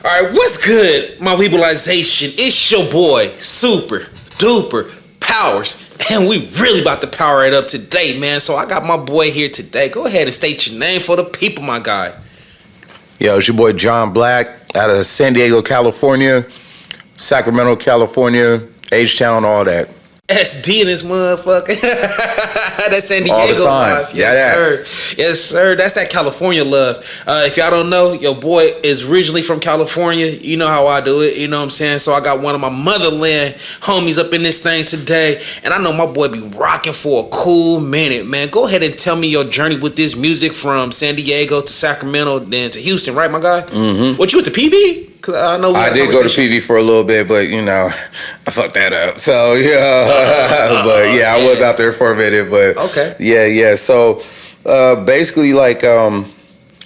All right, what's good, my weebleization? It's your boy, Super Duper Powers, and we really about to power it up today, man. So I got my boy here today. Go ahead and state your name for the people, my guy. Yo, it's your boy Jon Black out of San Diego, California, Sacramento, California, H-Town, all that. SD in this motherfucker. That's San Diego all the time. Life. Yes, sir. Yes, sir. That's that California love. If y'all don't know, your boy is originally from California. You know how I do it. You know what I'm saying? So I got one of my motherland homies up in this thing today. And I know my boy be rocking for a cool minute, man. Go ahead and tell me your journey with this music from San Diego to Sacramento, then to Houston, right, my guy? Mm-hmm. What, you went to PV? I know I did go to PV for a little bit, but you know, I fucked that up. So yeah, but yeah, I was out there for a minute. But okay, yeah. So basically, like when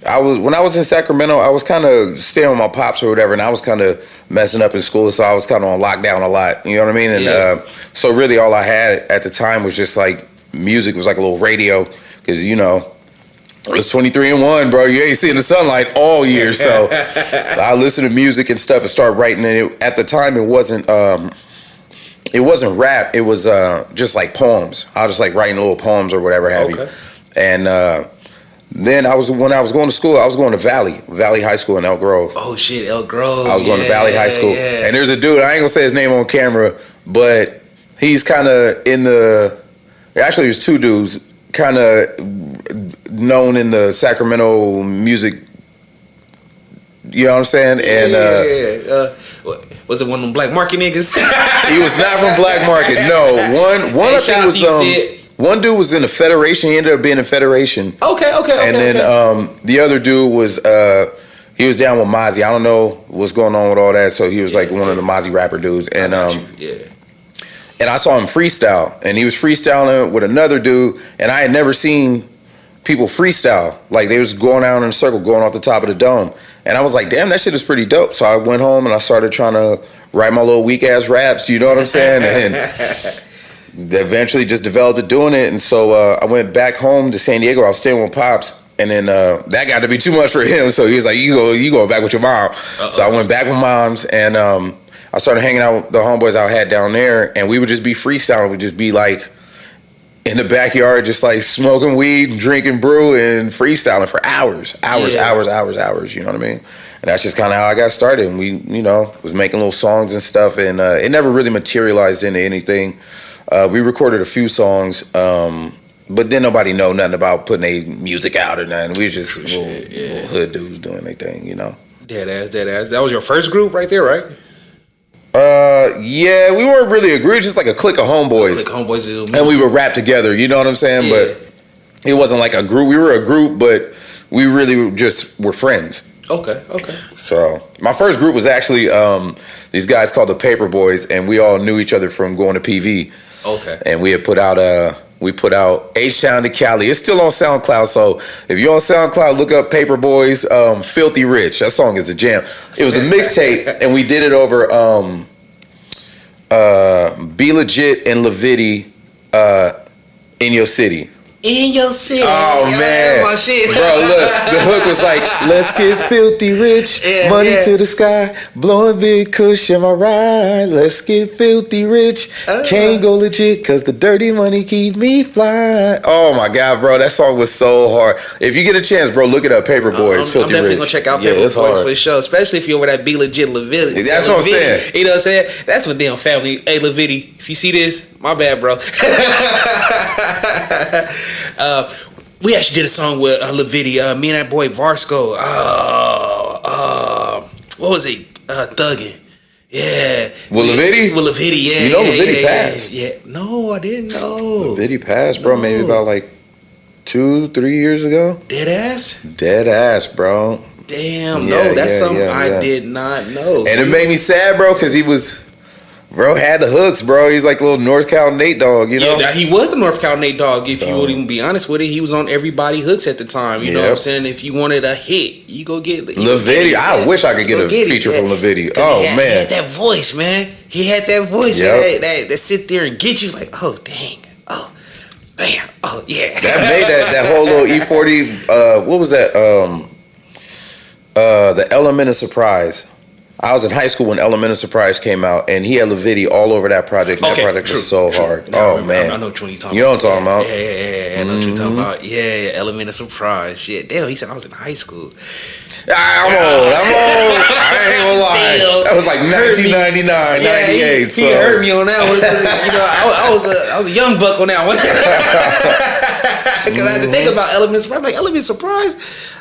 I was in Sacramento, I was kind of staying with my pops or whatever, and I was kind of messing up in school, so I was kind of on lockdown a lot. You know what I mean? And so really, all I had at the time was just like music. It was like a little radio, because you know. It's 23 and 1, bro. You ain't seeing the sunlight all year, so I listened to music and stuff and started writing. And at the time, it wasn't rap. It was just like poems. I was just like writing little poems or whatever have you. And then when I was going to school, I was going to Valley High School in Elk Grove. Oh shit, Elk Grove. I was going to Valley High School, and there's a dude. I ain't gonna say his name on camera, but he's kind of in the. Actually, there's two dudes kind of known in the Sacramento music, you know what I'm saying? And was it one of them black market niggas? He was not from Black Market. No, one I think was one dude was in the Federation. He ended up being in Federation. Okay. And then the other dude was he was down with Mozzie. I don't know what's going on with all that. So he was like one of the Mozzie rapper dudes. And and I saw him freestyle, and he was freestyling with another dude, and I had never seen people freestyle. Like, they was going out in a circle, going off the top of the dome. And I was like, damn, that shit is pretty dope. So I went home and I started trying to write my little weak-ass raps, you know what I'm saying? And eventually just developed it doing it. And so I went back home to San Diego. I was staying with Pops, and then that got to be too much for him. So he was like, you go back with your mom. Uh-oh. So I went back with Mom's, and I started hanging out with the homeboys I had down there, and we would just be freestyling. We'd just be like in the backyard, just like smoking weed and drinking brew and freestyling for hours, you know what I mean? And that's just kind of how I got started. And we, you know, was making little songs and stuff, and it never really materialized into anything. We recorded a few songs, but then nobody know nothing about putting a music out or nothing. We were just little hood dudes doing their thing, you know? Dead ass. That was your first group right there, right? Yeah, we weren't really a group, just like a clique of homeboys. And we would rap together, you know what I'm saying? Yeah. But it wasn't like a group. We were a group, but we really just were friends. Okay. So my first group was actually these guys called the Paper Boys, and we all knew each other from going to PV. Okay. And we had put out H-Town to Cali. It's still on SoundCloud, so if you're on SoundCloud, look up Paper Boys, Filthy Rich. That song is a jam. It was a mixtape, and we did it over Be Legit and Lavity in Your City. In your city. Oh, man. My shit. Bro, look. The hook was like, let's get filthy rich. Money to the sky. Blowing big kush, am I right? Let's get filthy rich. Can't go legit because the dirty money keep me flying. Oh, my God, bro. That song was so hard. If you get a chance, bro, look it up. Paper Boys, Filthy Rich. I'm definitely going to check out Paper Boys for sure. Especially if you're over that Be Legit Lavity. That's what I'm saying. You know what I'm saying? That's what damn family. Hey, Lavity, if you see this, my bad, bro. We actually did a song with Lavity, me and that boy Varsco. What was it? Thuggin'. Yeah. With Lavity? With Lavity, yeah. You know Lavity passed. Yeah. No, I didn't know. Lavity passed, bro, maybe about like 2-3 years ago. Dead ass, bro. Damn, no, that's something I did not know. And it made me sad, bro, because Bro had the hooks, bro. He's like a little North Cal Nate Dogg, you know? Yeah, he was the North Cal Nate Dogg. If you would even be honest with it, he was on everybody hooks at the time. You know what I'm saying? If you wanted a hit, you go get Lavity. I wish I could get a feature from Lavity. Oh, man. He had that voice, man. He had that voice that sit there and get you like, oh, dang. Oh, man. Oh, yeah. That made that whole little E40, what was that? The Element of Surprise. I was in high school when Element of Surprise came out, and he had Lavidi all over that project. And that project was so hard. No, man. I know which one you're talking about. You know what I'm talking about? Yeah. I know what you're talking about. Yeah, Element of Surprise. Shit. Damn, he said I was in high school. I'm old. I ain't gonna lie. Damn. That was like 1999, 98. He heard me on that one. I was a young buck on that one. Because I had to think about Element of Surprise. Like, Element of Surprise?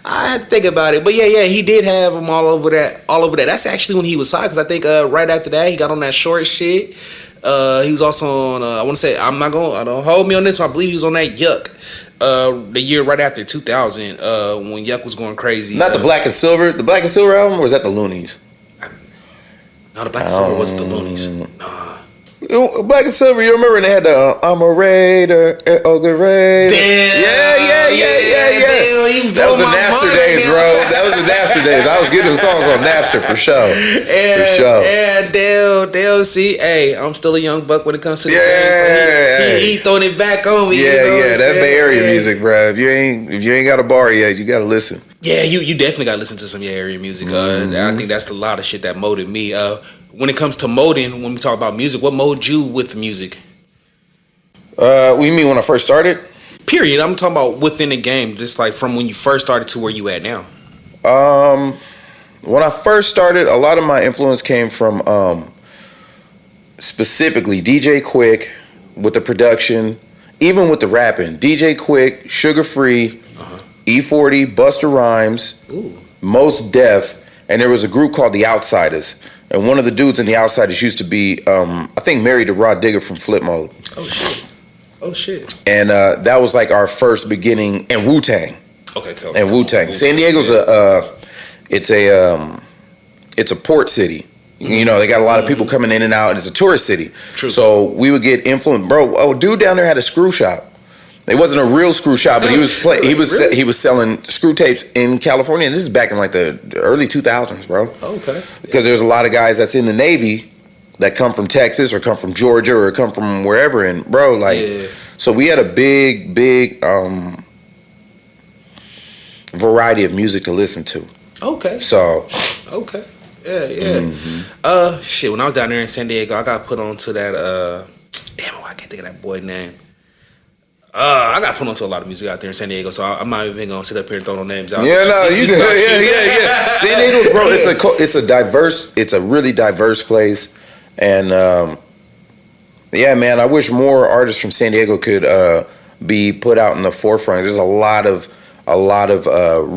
I had to think about it. But yeah, he did have them all over that. That's actually when he was signed, because I think right after that, he got on that short shit. He was also on, I want to say, I don't hold me on this one, I believe he was on that Yuck. The year right after 2000, when Yuck was going crazy. Not the Black and Silver. The Black and Silver album, or was that the Loonies? No, the Black and Silver wasn't the Loonies. Nah. Black and Silver, you remember they had the I'm a Raider, Ugly Raider. Damn. Yeah. That was the Napster days, bro. That was the Napster days. I was getting the songs on Napster for sure. Yeah, Dale. See, hey, I'm still a young buck when it comes to the game. So he throwing it back on me. That Bay Area music, bro. If you ain't got a bar yet, you gotta listen. Yeah, you definitely gotta listen to some Bay Area music. I think that's a lot of shit that molded me. When it comes to molding, when we talk about music, what molded you with music? What do you mean when I first started? Period. I'm talking about within the game, just like from when you first started to where you at now. When I first started, a lot of my influence came from specifically DJ Quick with the production, even with the rapping. DJ Quick, Sugar Free, E40, Busta Rhymes, Mos Def, and there was a group called The Outsiders. And one of the dudes in The Outsiders used to be, I think, married to Rod Digger from Flip Mode. Oh shit. And that was like our first beginning, and Wu-Tang. Okay, cool. And Wu-Tang. San Diego's it's a port city. You know, they got a lot of people coming in and out, and it's a tourist city. True. So we would get influenced. Bro, dude down there had a screw shop. It wasn't a real screw shop, but he was selling screw tapes in California, and this is back in like the early 2000s, bro. Okay. Because there's a lot of guys that's in the Navy that come from Texas or come from Georgia or come from wherever, and bro, so we had a big variety of music to listen to. Okay. So. Okay. Yeah. Shit. When I was down there in San Diego, I got put onto that. Damn it, I can't think of that boy's name. I got put onto a lot of music out there in San Diego, so I'm not even gonna sit up here and throw no names out. Yeah, no, you San Diego, bro, it's a really diverse place, and yeah, man, I wish more artists from San Diego could be put out in the forefront. There's a lot of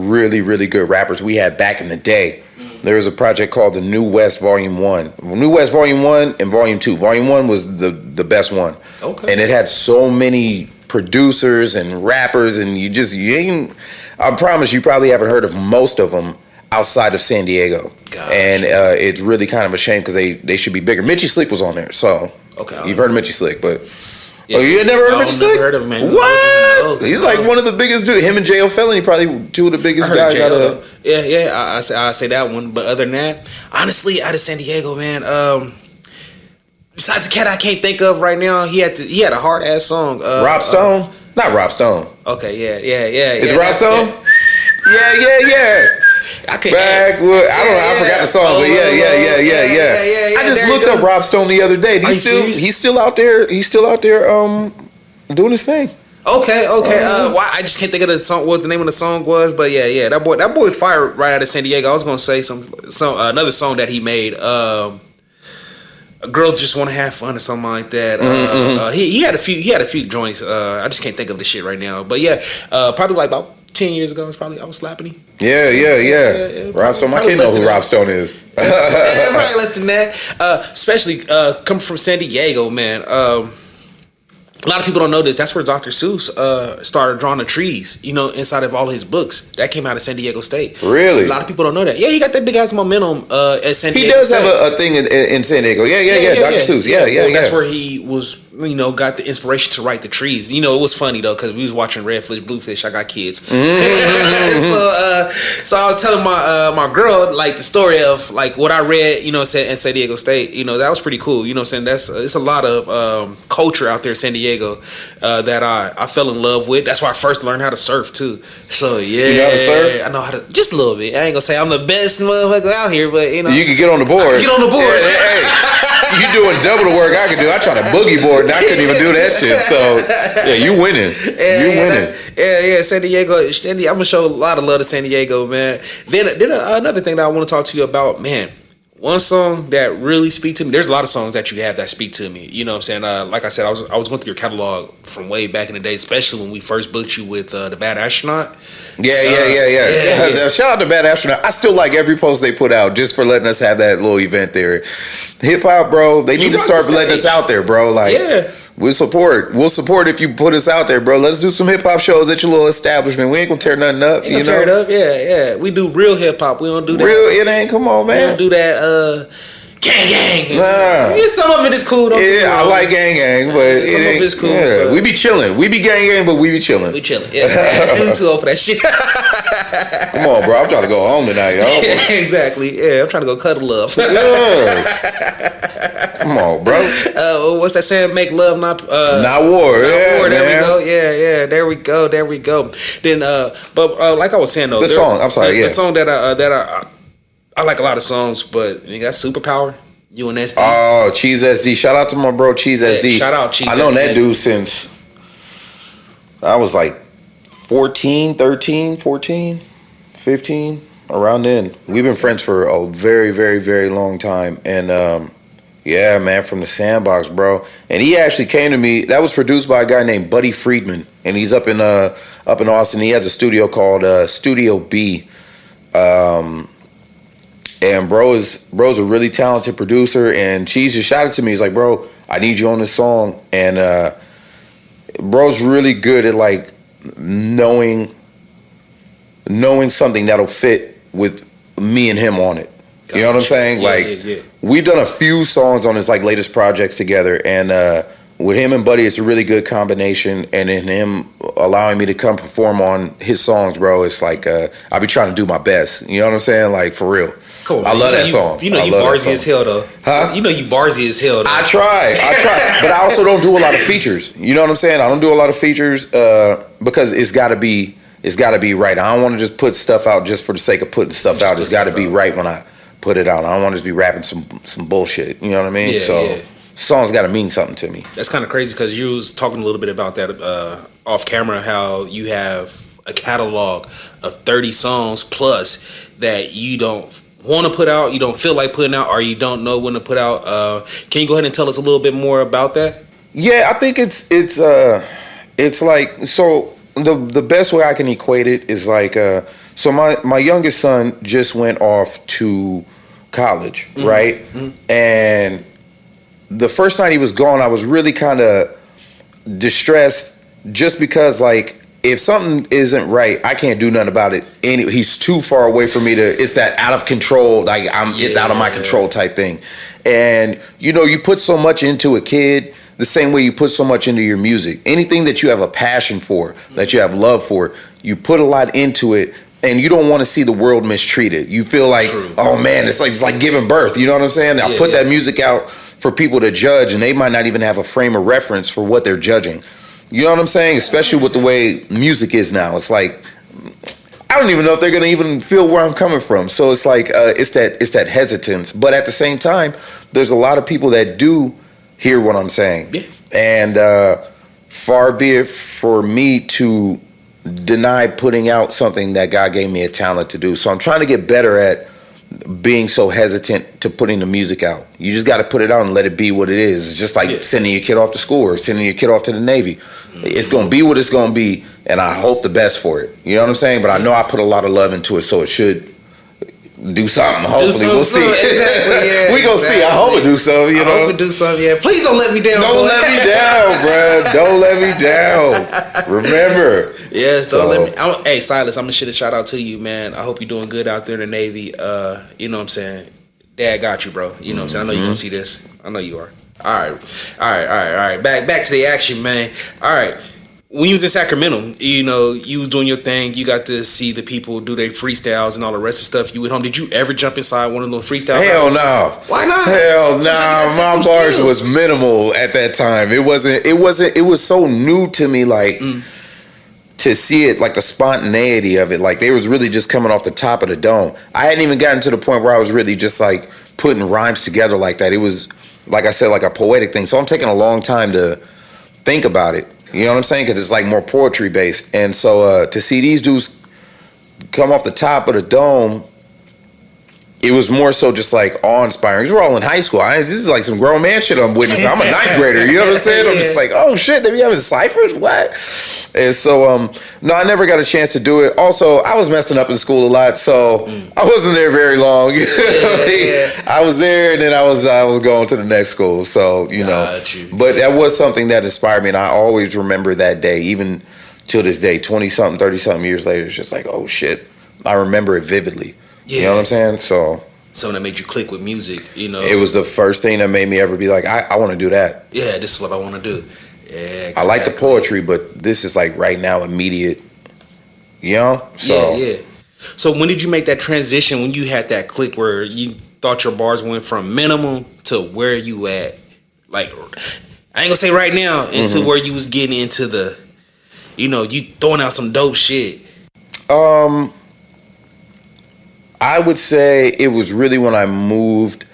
really, really good rappers we had back in the day. There was a project called the New West Volume 1. New West Volume 1 and Volume 2. Volume 1 was the best one. Okay. And it had so many producers and rappers, and I promise you probably haven't heard of most of them outside of San Diego. Gosh. And it's really kind of a shame because they should be bigger. Mitchie Slick was on there, so you've heard of Mitchie Slick, but you had never heard of Mitchie Slick? Never heard of him, man. What? He's like one of the biggest dudes. Him and J.O. Felony, probably two of the biggest guys out of. Yeah, I say that one. But other than that, honestly, out of San Diego, man. Besides the cat I can't think of right now, he had a hard ass song. Rob Stone? Not Rob Stone. Okay, yeah. Is it Rob Stone? Yeah. I can't. Backwood. I forgot the song, but yeah. I just looked up Rob Stone the other day. He's still out there. He's still out there doing his thing. Okay. I just can't think of the song. What the name of the song was, but yeah. That boy's fire right out of San Diego. I was gonna say another song that he made. Girls Just Want to Have Fun or something like that. He had a few joints. I just can't think of the shit right now. But yeah, probably like about 10 years ago, I was slapping him. Yeah. Rob Stone. I can't know who Rob Stone is. Probably less than that. Especially coming from San Diego, man. A lot of people don't know this. That's where Dr. Seuss started drawing the trees, inside of all his books. That came out of San Diego State. Really? A lot of people don't know that. Yeah, he got that big ass momentum at San Diego State. He does have a thing in San Diego. Yeah. Dr. Seuss. Yeah. That's where he was got the inspiration to write The Trees. It was funny though because we was watching Redfish, Bluefish. I got kids, so I was telling my girl like the story of like what I read, in San Diego State. That was pretty cool. It's a lot of culture out there in San Diego that I fell in love with. That's why I first learned how to surf too. So yeah, you know how to surf? I know how to just a little bit. I ain't gonna say I'm the best motherfucker out here, but you can get on the board. Get on the board. Hey, you doing double the work I can do. I tried to boogie board and I couldn't even do that shit. So yeah, you winning. Yeah, San Diego. I'm gonna show a lot of love to San Diego, man. Then another thing that I want to talk to you about, man. One song that really speak to me. There's a lot of songs that you have that speak to me. You know what I'm saying? Like I said, I was going through your catalog from way back in the day, especially when we first booked you with the Bad Astronaut. Yeah. Shout out to Bad Astronaut. I still like every post they put out just for letting us have that little event there. Hip hop, bro. They need to start letting us out there, bro. Like, yeah. We'll support if you put us out there, bro. Let's do some hip hop shows at your little establishment. We ain't gonna tear nothing up. Tear it up, yeah. We do real hip hop. We don't do that. It ain't. Come on, man. We don't do that. Gang. Nah. Yeah, some of it is cool. I like gang, but some of it's cool. Yeah, we be chilling. We be gang, but we be chilling. We chilling. Yeah, we too old for that shit. Come on, bro. I'm trying to go home tonight, yo. Exactly. Yeah, I'm trying to go cuddle up. Yeah. Come on, bro. What's that saying? Make love, not war. Not war. There we go. Yeah. There we go. Then, but like I was saying though, the song. I'm sorry. The song that I like a lot of songs, but you got Superpower, UNSD. Oh, Cheese SD. Shout out to my bro Cheese SD. Shout out Cheese SD. I known that dude since I was like 14, 15, around then. We've been friends for a very, very, very long time. And yeah, man, from the Sandbox, bro. And he actually came to me. That was produced by a guy named Buddy Friedman. And he's up in Austin. He has a studio called Studio B. And bro's a really talented producer, and Cheese just shouted to me. He's like, bro, I need you on this song. And bro's really good at like knowing something that'll fit with me and him on it. You know what I'm saying? Yeah. We've done a few songs on his like latest projects together, and with him and Buddy, it's a really good combination. And in him allowing me to come perform on his songs, bro, it's like I be trying to do my best. You know what I'm saying? Like for real. Cool, I love that song. You barsy as hell though. Huh? You barsy as hell though. I try. But I also don't do a lot of features. You know what I'm saying? I don't do a lot of features because it's gotta be right. I don't want to just put stuff out just for the sake of putting stuff out. It's gotta be right when I put it out. I don't want to just be rapping some bullshit. You know what I mean? Yeah. Songs gotta mean something to me. That's kind of crazy because you was talking a little bit about that off camera, how you have a catalog of 30 songs plus that you don't want to put out, you don't feel like putting out, or you don't know when to put out. Can you go ahead and tell us a little bit more about that? Yeah, I think it's like, so the best way I can equate it is like so my youngest son just went off to college, right? Mm-hmm. And the first night he was gone, I was really kind of distressed just because like if something isn't right, I can't do nothing about it. He's too far away for me to. It's that out of control, like it's out of my control type thing. And you put so much into a kid the same way you put so much into your music. Anything that you have a passion for, that you have love for, you put a lot into it, and you don't want to see the world mistreated. You feel like, oh man, it's like giving birth. You know what I'm saying? I put that music out for people to judge, and they might not even have a frame of reference for what they're judging. You know what I'm saying? Especially with the way music is now. It's like, I don't even know if they're gonna even feel where I'm coming from. So it's like it's that hesitance. But at the same time, there's a lot of people that do hear what I'm saying. Yeah. And far be it for me to deny putting out something that God gave me a talent to do. So I'm trying to get better at being so hesitant to putting the music out. You just got to put it out and let it be what it is. It's just like sending your kid off to school or sending your kid off to the Navy. It's going to be what it's going to be, and I hope the best for it. You know what I'm saying? But I know I put a lot of love into it, so it should do something. Hopefully, we'll see. Exactly, yeah, we gonna see. I hope it do something. I hope it do something. Yeah, please don't let me down. Don't let me down, bro. Don't let me down. Remember. Yes, don't let me. Hey, Silas, I'm gonna shit a shout out to you, man. I hope you're doing good out there in the Navy. You know what I'm saying? Dad got you, bro. You know what I'm saying? I know you're gonna see this. I know you are. All right. Back to the action, man. All right. When you was in Sacramento, you know, you was doing your thing. You got to see the people do their freestyles and all the rest of stuff. You went home. Did you ever jump inside one of those freestyle? Hell no. Why not? Hell no. My bars was minimal at that time. It was so new to me, like to see it, like the spontaneity of it. Like they was really just coming off the top of the dome. I hadn't even gotten to the point where I was really just like putting rhymes together like that. It was, like I said, like a poetic thing. So I'm taking a long time to think about it. You know what I'm saying? Because it's like more poetry based. And so to see these dudes come off the top of the dome, it was more so just like awe-inspiring. We're all in high school. This is like some grown man shit I'm witnessing. I'm a ninth grader. You know what I'm saying? I'm just like, oh shit, they be having ciphers? What? And so, no, I never got a chance to do it. Also, I was messing up in school a lot, so I wasn't there very long. I was there, and then I was going to the next school. So, you know. But that was something that inspired me, and I always remember that day, even till this day, 20-something, 30-something years later. It's just like, oh shit. I remember it vividly. Yeah. You know what I'm saying? So something that made you click with music, you know. It was the first thing that made me ever be like, I want to do that. Yeah, this is what I want to do. Yeah, exactly. I like the poetry, but this is like right now immediate. You know? So yeah. So when did you make that transition when you had that click where you thought your bars went from minimum to where you at? Like, I ain't gonna say right now, into where you was getting into the, you know, you throwing out some dope shit. I would say it was really when I moved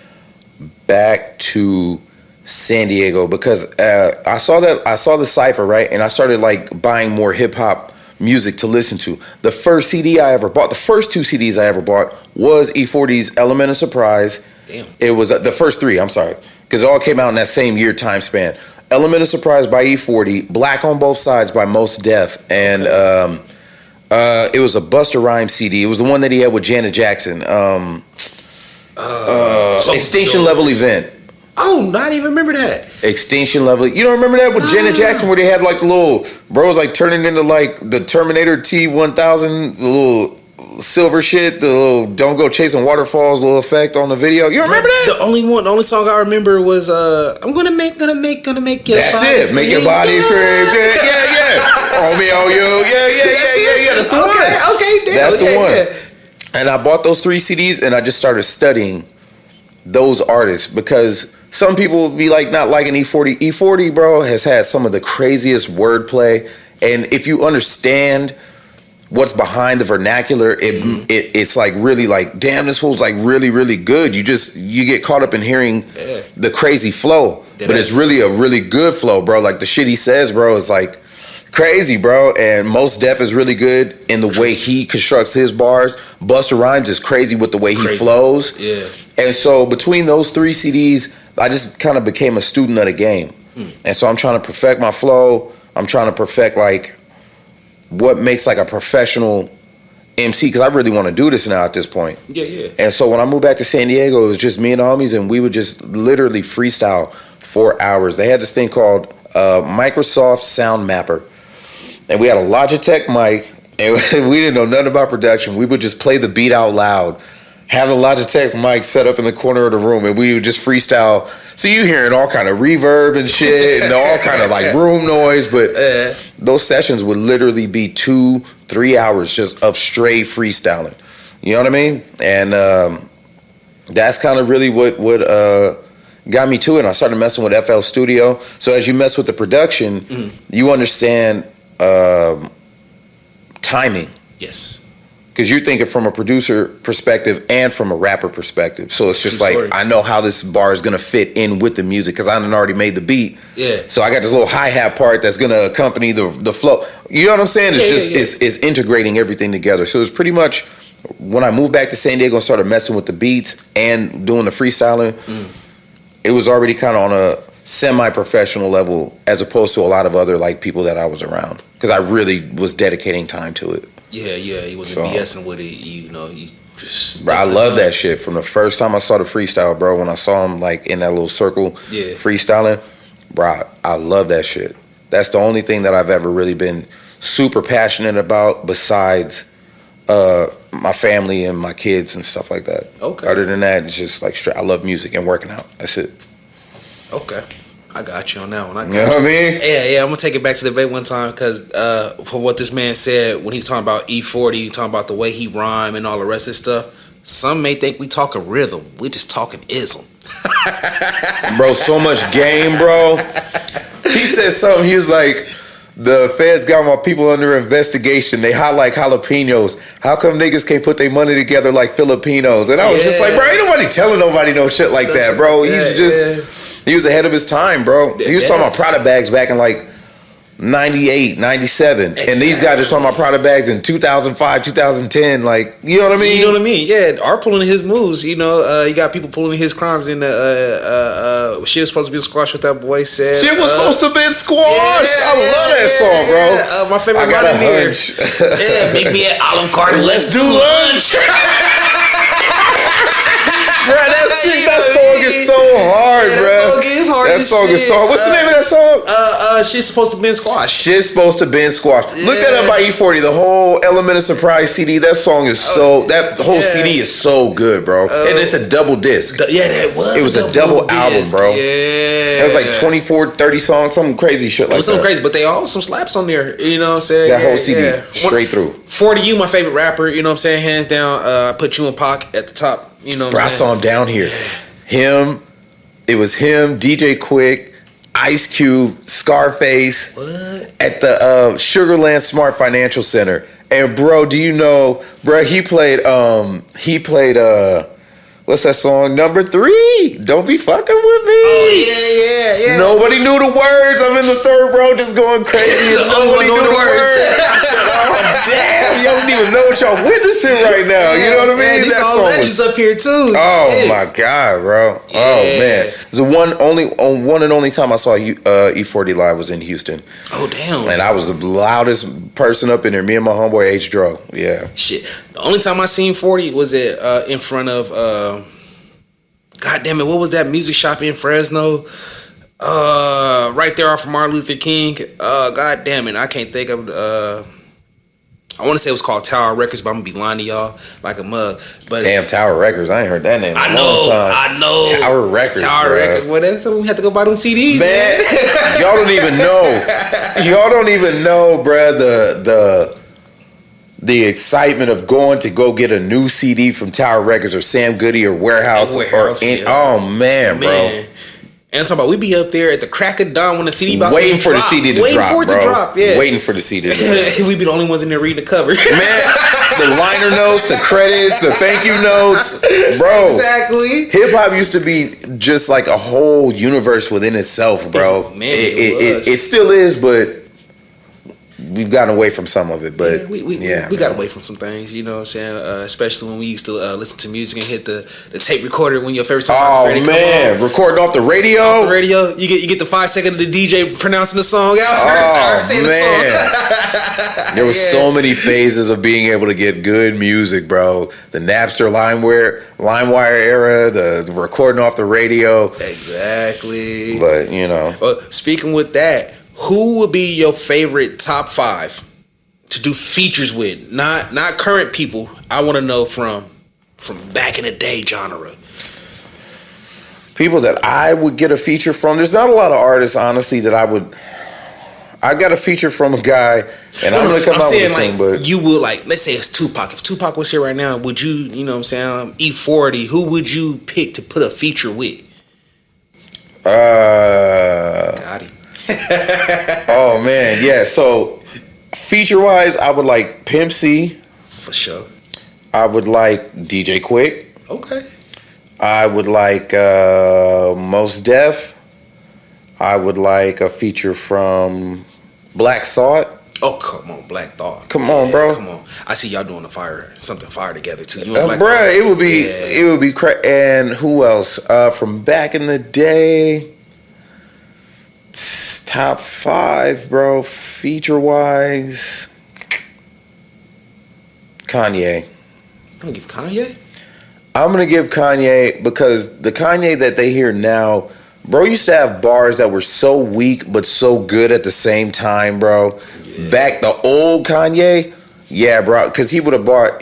back to San Diego, because I saw the cipher, right, and I started like buying more hip hop music to listen to. The first CD I ever bought, the first two CDs I ever bought was E40's Element of Surprise. Damn. It was the first three. I'm sorry, because it all came out in that same year time span. Element of Surprise by E40, Black on Both Sides by Mos Def, and it was a Busta Rhymes CD. It was the one that he had with Janet Jackson. Extinction Level Event. Oh, not even remember that. Extinction Level. You don't remember that with Janet Jackson, where they had like the little bros like turning into like the Terminator T-1000, the little silver shit, the little "Don't Go Chasing Waterfalls" little effect on the video. You remember that? The only song I remember was "I'm gonna make your That's body it. Make your body scream. Yeah. On me, on you. Yeah. That's the one. Okay, damn. That's the one. Yeah. And I bought those 3 CDs and I just started studying those artists, because some people will be like not liking E40. E40, bro, has had some of the craziest wordplay, and if you understand what's behind the vernacular, it's like really like, damn, this fool's like really, really good. You get caught up in hearing the crazy flow, but it's really a really good flow, bro. Like the shit he says, bro, is like crazy, bro. And Mos Def is really good in the way he constructs his bars. Busta Rhymes is crazy with the way he flows. Yeah. And so between those 3 CDs, I just kind of became a student of the game. And so I'm trying to perfect my flow. I'm trying to perfect like what makes like a professional MC, because I really want to do this now at this point. Yeah. And so when I moved back to San Diego, it was just me and the homies, and we would just literally freestyle for hours. They had this thing called Microsoft Sound Mapper, and we had a Logitech mic, and we didn't know nothing about production. We would just play the beat out loud, have the Logitech mic set up in the corner of the room, and we would just freestyle. So you hearing all kind of reverb and shit, and all kind of like room noise, but those sessions would literally be 2-3 hours just of straight freestyling. You know what I mean? And that's kind of really what got me to it. And I started messing with FL Studio. So as you mess with the production, you understand timing. Yes. Because you're thinking from a producer perspective and from a rapper perspective. So it's just like, I know how this bar is going to fit in with the music, because I done already made the beat. Yeah. So I got this little hi-hat part that's going to accompany the flow. You know what I'm saying? It's it's integrating everything together. So it's pretty much when I moved back to San Diego and started messing with the beats and doing the freestyling, it was already kind of on a semi-professional level, as opposed to a lot of other like people that I was around, because I really was dedicating time to it. Yeah, he wasn't BSing with it, you know. You just, bro, I love that shit. From the first time I saw the freestyle, bro, when I saw him like in that little circle freestyling, bro, I love that shit. That's the only thing that I've ever really been super passionate about, besides my family and my kids and stuff like that. Okay. Other than that, it's just like straight, I love music and working out. That's it. Okay. I got you on that one. You know what I mean? Yeah. I'm gonna take it back to the debate one time because for what this man said when he was talking about E40, talking about the way he rhyme and all the rest of this stuff. Some may think we talking rhythm. We just talking ism. Bro, so much game, bro. He said something. He was like, the feds got my people under investigation. They hot like jalapenos. How come niggas can't put their money together like Filipinos? And I was just like, bro, ain't nobody telling nobody no shit like that, bro. He was ahead of his time, bro. He was talking about Prada bags back in like 98, 97. Exactly. And these guys are talking about Prada bags in 2005, 2010. Like, you know what I mean? You know what I mean? Yeah, are pulling his moves. You know, you got people pulling his crimes in the shit was supposed to be squashed. What that boy said. Shit was supposed to be squashed. I love that song, bro. My favorite I got a hunch. Yeah, meet me at Olive Garden. Let's do lunch. Bro, that song is so hard, bro. That song is hard. That song is so hard. What's the name of that song? Shit's supposed to be squashed. Shit's supposed to be squashed. Look that up by E40. The whole Element of Surprise CD. That song is that whole CD is so good, bro. And it's a double disc. That was. It was a double album, bro. Yeah. It was like 24, 30 songs, some crazy shit like that. It was something crazy, but they all some slaps on there. You know what I'm saying? That whole CD, straight through. 40, you my favorite rapper. You know what I'm saying? Hands down. I put you and Pac at the top. You know what I'm saying? I saw him down here. It was him, DJ Quick, Ice Cube, Scarface at the Sugarland Smart Financial Center. And bro, do you know, bro, he played what's that song? Number 3. Don't be fucking with me. Oh yeah. Nobody knew the words. I'm in the third row just going crazy. And nobody knew the words. I said, oh damn, y'all don't even know what y'all witnessing right now. You know what I mean? That song was up here too. Oh my god, bro. Yeah. Oh man. The one and only time I saw E40 live was in Houston. Oh damn. And I was the loudest person up in there. Me and my homeboy H Dro. Yeah. Shit. The only time I seen 40 was in front of God damn it, what was that music shop in Fresno? Right there off of Martin Luther King. God damn it, I can't think of I want to say it was called Tower Records, but I'm gonna be lying to y'all like a mug. But damn, Tower Records, I ain't heard that name in a long time. I know. Tower Records. Well, that's something we have to go buy them CDs, man. Y'all don't even know. Y'all don't even know, bruh, the excitement of going to go get a new CD from Tower Records or Sam Goody or Warehouse oh man, bro. And I'm talking about we be up there at the crack of dawn when the CD about waiting for the CD to drop, waiting for it to drop, yeah. Waiting for the CD to drop. We be the only ones in there reading the cover. Man, the liner notes, the credits, the thank you notes, bro. Exactly. Hip hop used to be just like a whole universe within itself, bro. Man, it still is, but we've gotten away from some of it, but we got away from some things, you know what I'm saying? Especially when we used to listen to music and hit the tape recorder when your favorite song. Oh man, recording off the radio. Off the radio, you get the 5 seconds of the DJ pronouncing the song out first. Oh man, there was so many phases of being able to get good music, bro. The Napster, LimeWire era, the recording off the radio. Exactly. But you know, speaking with that. Who would be your favorite top 5 to do features with? Not current people. I want to know from back in the day genre. People that I would get a feature from. There's not a lot of artists, honestly, that I got a feature from a guy, and I'm gonna come out with something. But you would let's say it's Tupac. If Tupac was here right now, would you know what I'm saying? E40. Who would you pick to put a feature with? Got him. Oh man, yeah. So feature wise, I would like Pimp C for sure. I would like DJ Quick. Okay. I would like Mos Def. I would like a feature from Black Thought. Oh come on, Black Thought. Come on, bro. Come on. I see y'all doing something fire together too. Bruh, it would be and who else? From back in the day. Top 5, bro, feature wise. Kanye. I'm gonna give Kanye? I'm gonna give Kanye because the Kanye that they hear now, bro, used to have bars that were so weak but so good at the same time, bro. Yeah. Back the old Kanye, yeah, bro, because he would have brought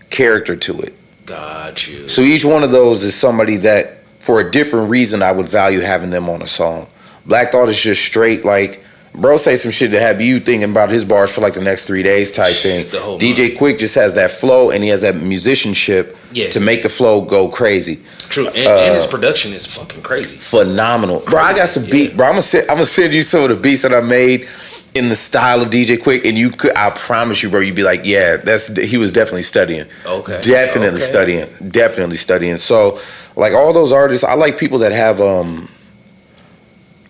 character to it. Got you. So each one of those is somebody that for a different reason, I would value having them on a song. Black Thought is just straight, like, bro say some shit to have you thinking about his bars for like the next 3 days type thing. DJ Quick just has that flow, and he has that musicianship to make the flow go crazy. True, and his production is fucking crazy. Phenomenal. Bro, I got some beat. Bro, I'm gonna send you some of the beats that I made in the style of DJ Quick, and I promise you, bro, you'd be like, yeah, he was definitely studying. Okay. Definitely studying. So, like, all those artists, I like people that have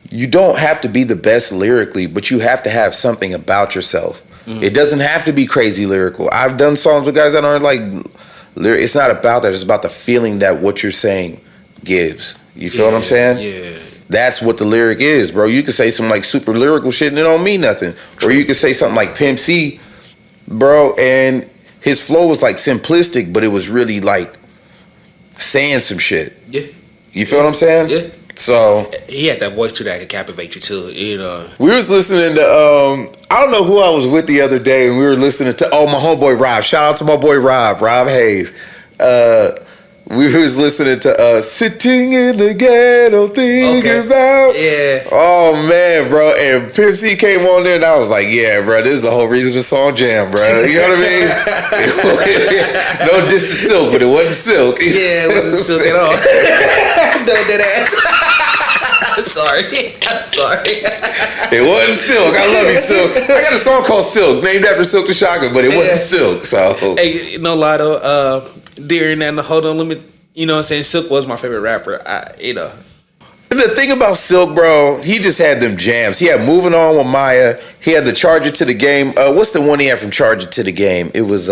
you don't have to be the best lyrically, but you have to have something about yourself. It doesn't have to be crazy lyrical. I've done songs with guys that aren't like, it's not about that. It's about the feeling that what you're saying gives. You feel what I'm saying? Yeah. That's what the lyric is, bro. You can say some like super lyrical shit and it don't mean nothing. Or you can say something like Pimp C, bro, and his flow was like simplistic, but it was really like saying some shit. Yeah. You feel what I'm saying? Yeah. So he had that voice too that could captivate you too, you know. We was listening to I don't know who I was with the other day, and we were listening to my homeboy Rob. Shout out to my boy Rob Hayes. We was listening to Sitting in the Ghetto Thinking About. Yeah. Oh man, bro. And Pimp C came on there and I was like, yeah, bro, this is the whole reason the song jam, bro. You know what I mean? No diss to Silk, but it wasn't Silk. Yeah, it wasn't Silk at all. No, dead ass. I'm sorry. It wasn't Silk. I love you, Silk. I got a song called Silk, named after Silk the Shocker, but it wasn't Silk. So hey, no lie though, during that Hold On Limit, you know what I'm saying, Silk was my favorite rapper. You know. The thing about Silk, bro, he just had them jams. He had Moving On with Maya. He had the Charge It to the Game. What's the one he had from Charge It to the Game? It was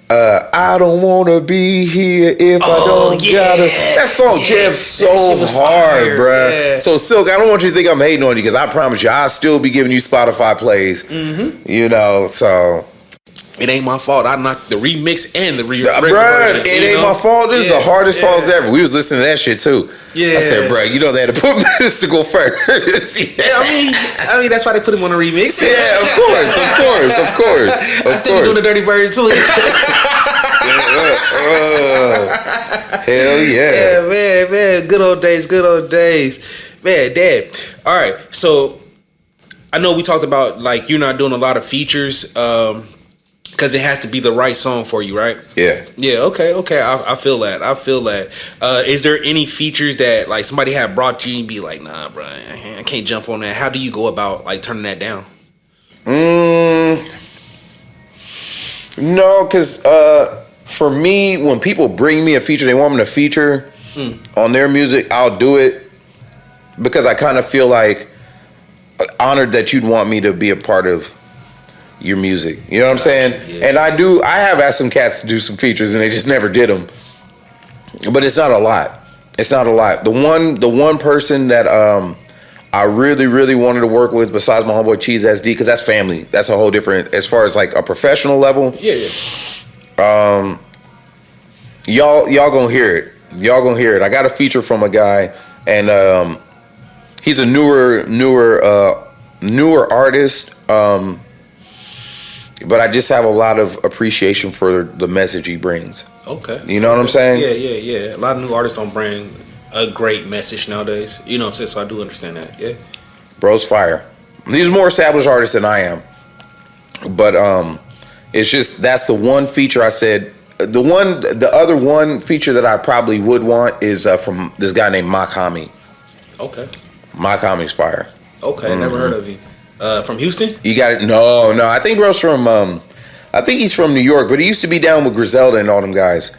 I don't wanna be here if I don't gotta. That song jams so hard, bro. Yeah. So Silk, I don't want you to think I'm hating on you because I promise you, I'll still be giving you Spotify plays. You know, so it ain't my fault. I knocked the remix and the version. It ain't my fault. This is the hardest songs ever. We was listening to that shit too. Yeah. I said, bro, you know they had to put Mystical first. I mean, that's why they put him on the remix. Yeah, of course. I still doing the Dirty Bird too. Hell yeah. Yeah, man. Good old days. Man, Dad. All right, so I know we talked about like you're not doing a lot of features. Because it has to be the right song for you, right? Yeah. Yeah. Okay. I feel that. Is there any features that like somebody had brought you and be like, nah, bro, I can't jump on that? How do you go about like turning that down? No, because for me, when people bring me a feature, they want me to feature on their music, I'll do it because I kind of feel like honored that you'd want me to be a part of your music, you know what I'm saying? Yeah. And I have asked some cats to do some features and they just never did them, but it's not a lot. The one person that I really wanted to work with besides my homeboy Cheese SD, because that's family, that's a whole different as far as like a professional level. Y'all gonna hear it. I got a feature from a guy, and he's a newer artist. But I just have a lot of appreciation for the message he brings. Okay. You know what I'm saying? Yeah. A lot of new artists don't bring a great message nowadays. You know what I'm saying? So I do understand that. Yeah. Bro's fire. He's a more established artist than I am. But it's just that's the one feature I said. The other one feature that I probably would want is from this guy named Makami. Okay. Makami's fire. Okay, never heard of him. From Houston? You got it? No. I think bro's from. I think he's from New York, but he used to be down with Griselda and all them guys.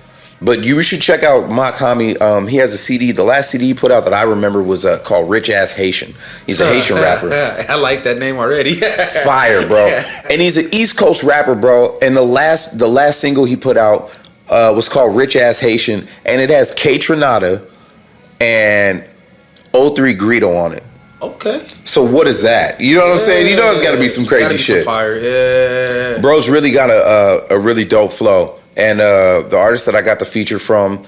But you should check out Makami. He has a CD. The last CD he put out that I remember was called Rich Ass Haitian. He's a Haitian rapper. I like that name already. Fire, bro. And he's an East Coast rapper, bro. And the last single he put out was called Rich Ass Haitian, and it has K Trinata and O3 Greedo on it. Okay. So what is that? You know what I'm saying? You know it's got to be some crazy shit. Some fire. Yeah. Bro's really got a really dope flow, and the artist that I got the feature from,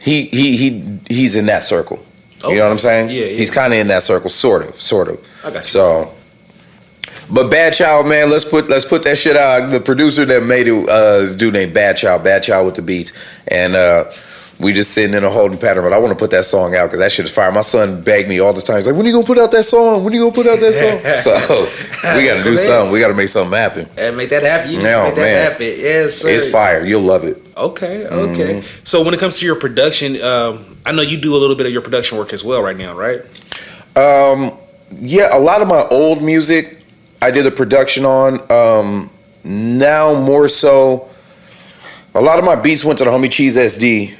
he's in that circle. Okay. You know what I'm saying? Yeah. He's kind of in that circle, sort of. I got you. So, But Bad Child, man, let's put that shit out. The producer that made it is a dude named Bad Child with the beats, and we just sitting in a holding pattern. But I want to put that song out because that shit is fire. My son begged me all the time. He's like, "When are you gonna put out that song? When are you gonna put out that song?" So we got to do something. We got to make something happen. And make that happen. You make that happen. Yes, sir. It's fire. You'll love it. Okay. Mm-hmm. So when it comes to your production, I know you do a little bit of your production work as well right now, right? Yeah, a lot of my old music I did a production on. Now more so, a lot of my beats went to the homie Cheese SD,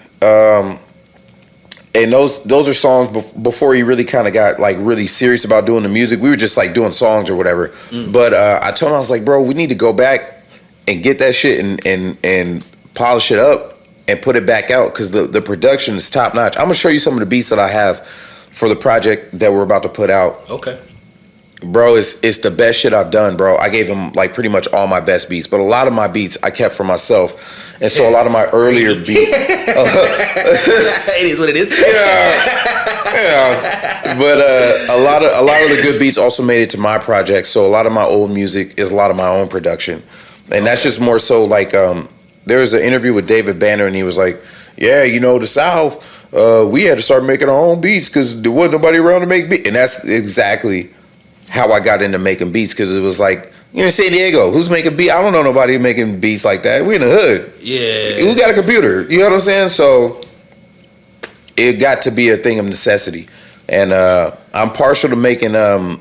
and those are songs before he really kind of got like really serious about doing the music. We were just like doing songs or whatever. But I told him, I was like, bro, we need to go back and get that shit and polish it up and put it back out because the production is top notch. I'm gonna show you some of the beats that I have for the project that we're about to put out. Okay. Bro, it's the best shit I've done, bro. I gave him like pretty much all my best beats, but a lot of my beats I kept for myself, and so a lot of my earlier beats. It is what it is. Yeah. But a lot of the good beats also made it to my project. So a lot of my old music is a lot of my own production, and that's just more so like there was an interview with David Banner, and he was like, "Yeah, you know, the South, we had to start making our own beats because there wasn't nobody around to make beats," and that's exactly how I got into making beats, because it was like, you're in San Diego, who's making beats? I don't know nobody making beats like that. We're in the hood. Yeah. We got a computer. You know what I'm saying? So it got to be a thing of necessity. And I'm partial to making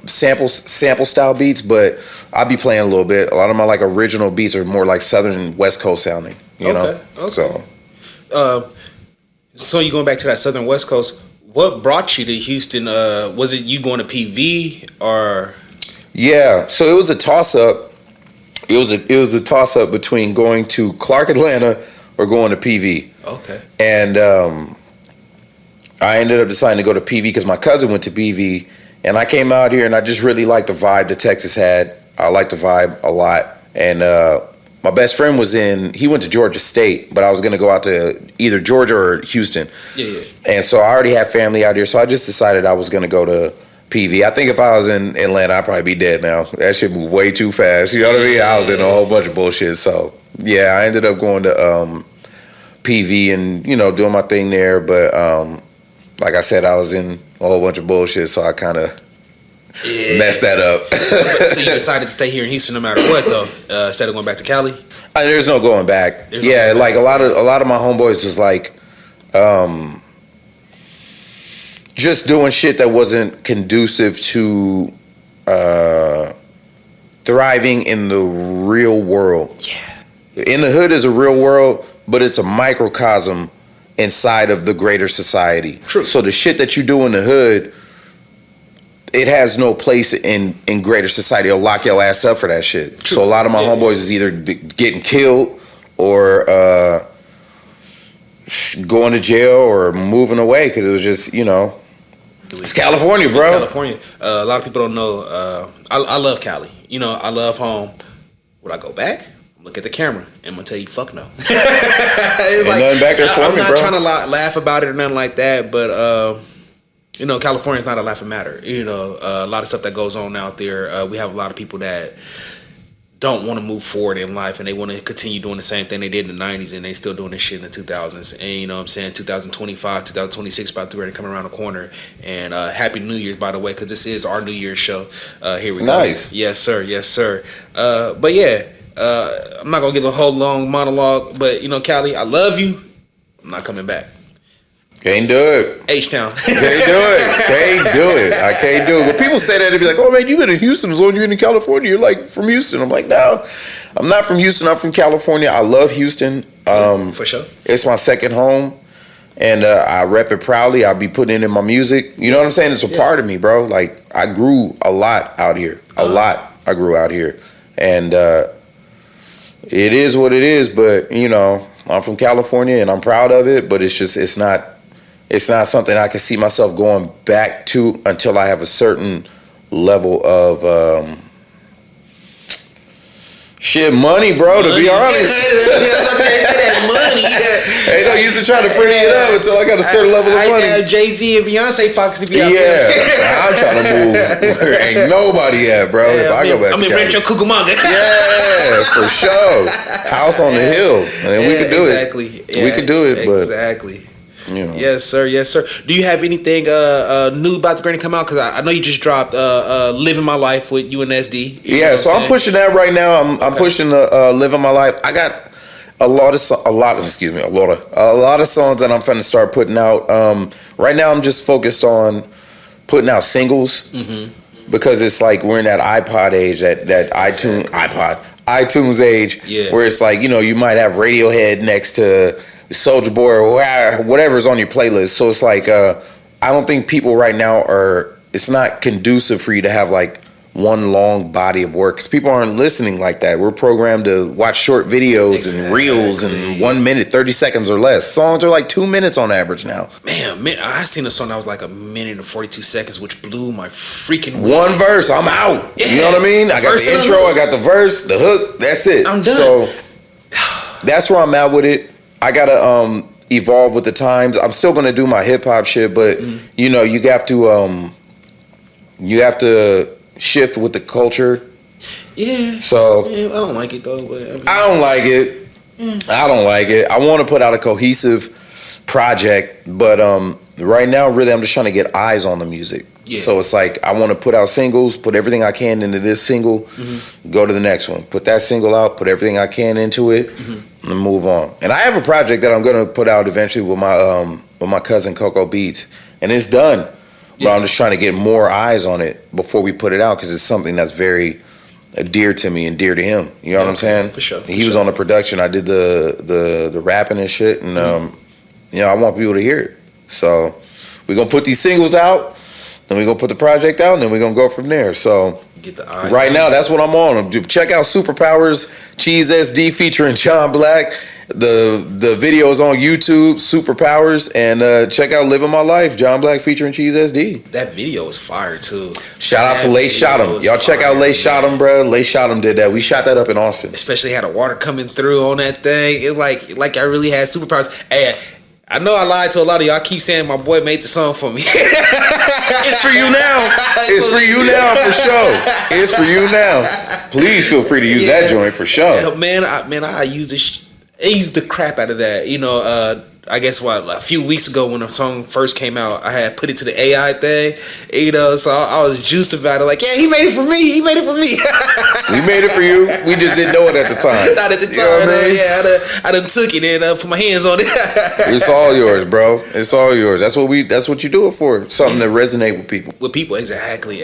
sample style beats, but I'll be playing a little bit. A lot of my like original beats are more like Southern and West Coast sounding. You know? Okay. So you going back to that Southern West Coast, what brought you to Houston? Was it you going to PV or? Yeah, so it was a toss up. It was a toss up between going to Clark, Atlanta, or going to PV. Okay. And I ended up deciding to go to PV because my cousin went to PV, and I came out here and I just really liked the vibe that Texas had. I liked the vibe a lot, and my best friend he went to Georgia State, but I was gonna go out to either Georgia or Houston. Yeah. And so I already had family out here, so I just decided I was gonna go to PV. I think if I was in Atlanta, I'd probably be dead now. That shit moved way too fast. You know what I mean? I was in a whole bunch of bullshit. So yeah, I ended up going to PV and, you know, doing my thing there. But like I said, I was in a whole bunch of bullshit, so I kind of messed that up. So you decided to stay here in Houston no matter what, though, instead of going back to Cali? There's no going back. There's no going back. Like a lot of my homeboys was like just doing shit that wasn't conducive to thriving in the real world. Yeah. In the hood is a real world, but it's a microcosm inside of the greater society. True. So the shit that you do in the hood, it has no place in greater society. It'll lock your ass up for that shit. True. So a lot of my homeboys is either getting killed or going to jail or moving away because it was just, you know, it's California, bro. It's California. A lot of people don't know. I love Cali. You know, I love home. Would I go back? Look at the camera. I'm gonna tell you, fuck no. Ain't like, nothing back there for me, bro. I'm not trying to laugh about it or nothing like that, but you know, California's not a laughing matter. You know, a lot of stuff that goes on out there. We have a lot of people that don't want to move forward in life, and they want to continue doing the same thing they did in the 90s, and they still doing this shit in the 2000s. And you know what I'm saying, 2025, 2026 about to ready to come around the corner. And Happy New Year's, by the way, because this is our New Year's show. Here we go. Nice. Yes, sir. Yes, sir. But yeah, I'm not going to give a whole long monologue, but you know, Cali, I love you. I'm not coming back. Can't do it. H-Town. Can't do it. Can't do it. I can't do it. When people say that, they be like, "Oh man, you been in Houston as long as you're in California. You're like from Houston." I'm like, no, I'm not from Houston. I'm from California. I love Houston. For sure. It's my second home, and I rep it proudly. I'll be putting it in my music. You know what I'm saying? It's a part of me, bro. Like I grew a lot out here. A lot. I grew out here, and it is what it is. But you know, I'm from California, and I'm proud of it. But it's not. It's not something I can see myself going back to until I have a certain level of Shit, money, bro. To be honest, money. Hey, don't used to try to pretty it up until I got a certain level of money. I have Jay-Z and Beyonce pockets to be out there. I'm trying to move where ain't nobody at, bro. If I go back to Cali. Rancho Cucamonga. Yeah, for sure. House on the hill. And we could do it. We could do it, but exactly. You know. Yes, sir. Do you have anything new about to come out? Because I know you just dropped "Living My Life" with you and SD. Yeah, so I'm pushing that right now. I'm pushing the "Living My Life." I got a lot of songs that I'm finna start putting out. Right now, I'm just focused on putting out singles because it's like we're in that iPod age, that iTunes age, where it's like, you know, you might have Radiohead next to Soulja Boy or whatever's on your playlist. So it's like I don't think people right now it's not conducive for you to have like one long body of work, because people aren't listening like that. We're programmed to watch short videos and reels in 1 minute, 30 seconds or less. Songs are like 2 minutes on average now. Man, I seen a song that was like 1 minute and 42 seconds, which blew my freaking one verse, I'm out. Yeah. You know what I mean? I got the intro, I got the verse, the hook, that's it. I'm done. So that's where I'm at with it. I gotta evolve with the times. I'm still gonna do my hip hop shit, but you know, you have to shift with the culture. Yeah. So I don't like it though. But I don't like it. I don't like it. I want to put out a cohesive project, but right now, really, I'm just trying to get eyes on the music. Yeah. So it's like I want to put out singles, put everything I can into this single, go to the next one, put that single out, put everything I can into it, and move on. And I have a project that I'm gonna put out eventually with my cousin Coco Beats, and it's done. But I'm just trying to get more eyes on it before we put it out, because it's something that's very dear to me and dear to him. You know what I'm saying? For sure. He was on the production. I did the rapping and shit, and you know, I want people to hear it. So we're gonna put these singles out, then we're gonna put the project out, and then we're gonna go from there. So get the eyes right now, that's what I'm on. Check out Superpowers, Cheese SD featuring Jon Black. The video is on YouTube, Superpowers, and check out Living My Life, Jon Black featuring Cheese SD. That video was fire too. Shout out to Lay Shot 'em. Y'all check out Lay Shot 'em, bro. Lay Shot 'em did that. We shot that up in Austin. Especially had the water coming through on that thing. It like I really had superpowers. Hey, I know I lied to a lot of y'all. I keep saying my boy made the song for me. It's for you now. It's for you now, for sure. It's for you now. Please feel free to use that joint for sure. Yeah, I use this. I used the crap out of that. You know, I guess a few weeks ago when the song first came out, I had put it to the AI thing. You know, so I was juiced about it. Like, yeah, he made it for me. He made it for me. We made it for you. We just didn't know it at the time. Not at the time. You know what I mean? Yeah, I done took it and put my hands on it. It's all yours, bro. It's all yours. That's what you do it for. Something to resonate with people. With people, exactly.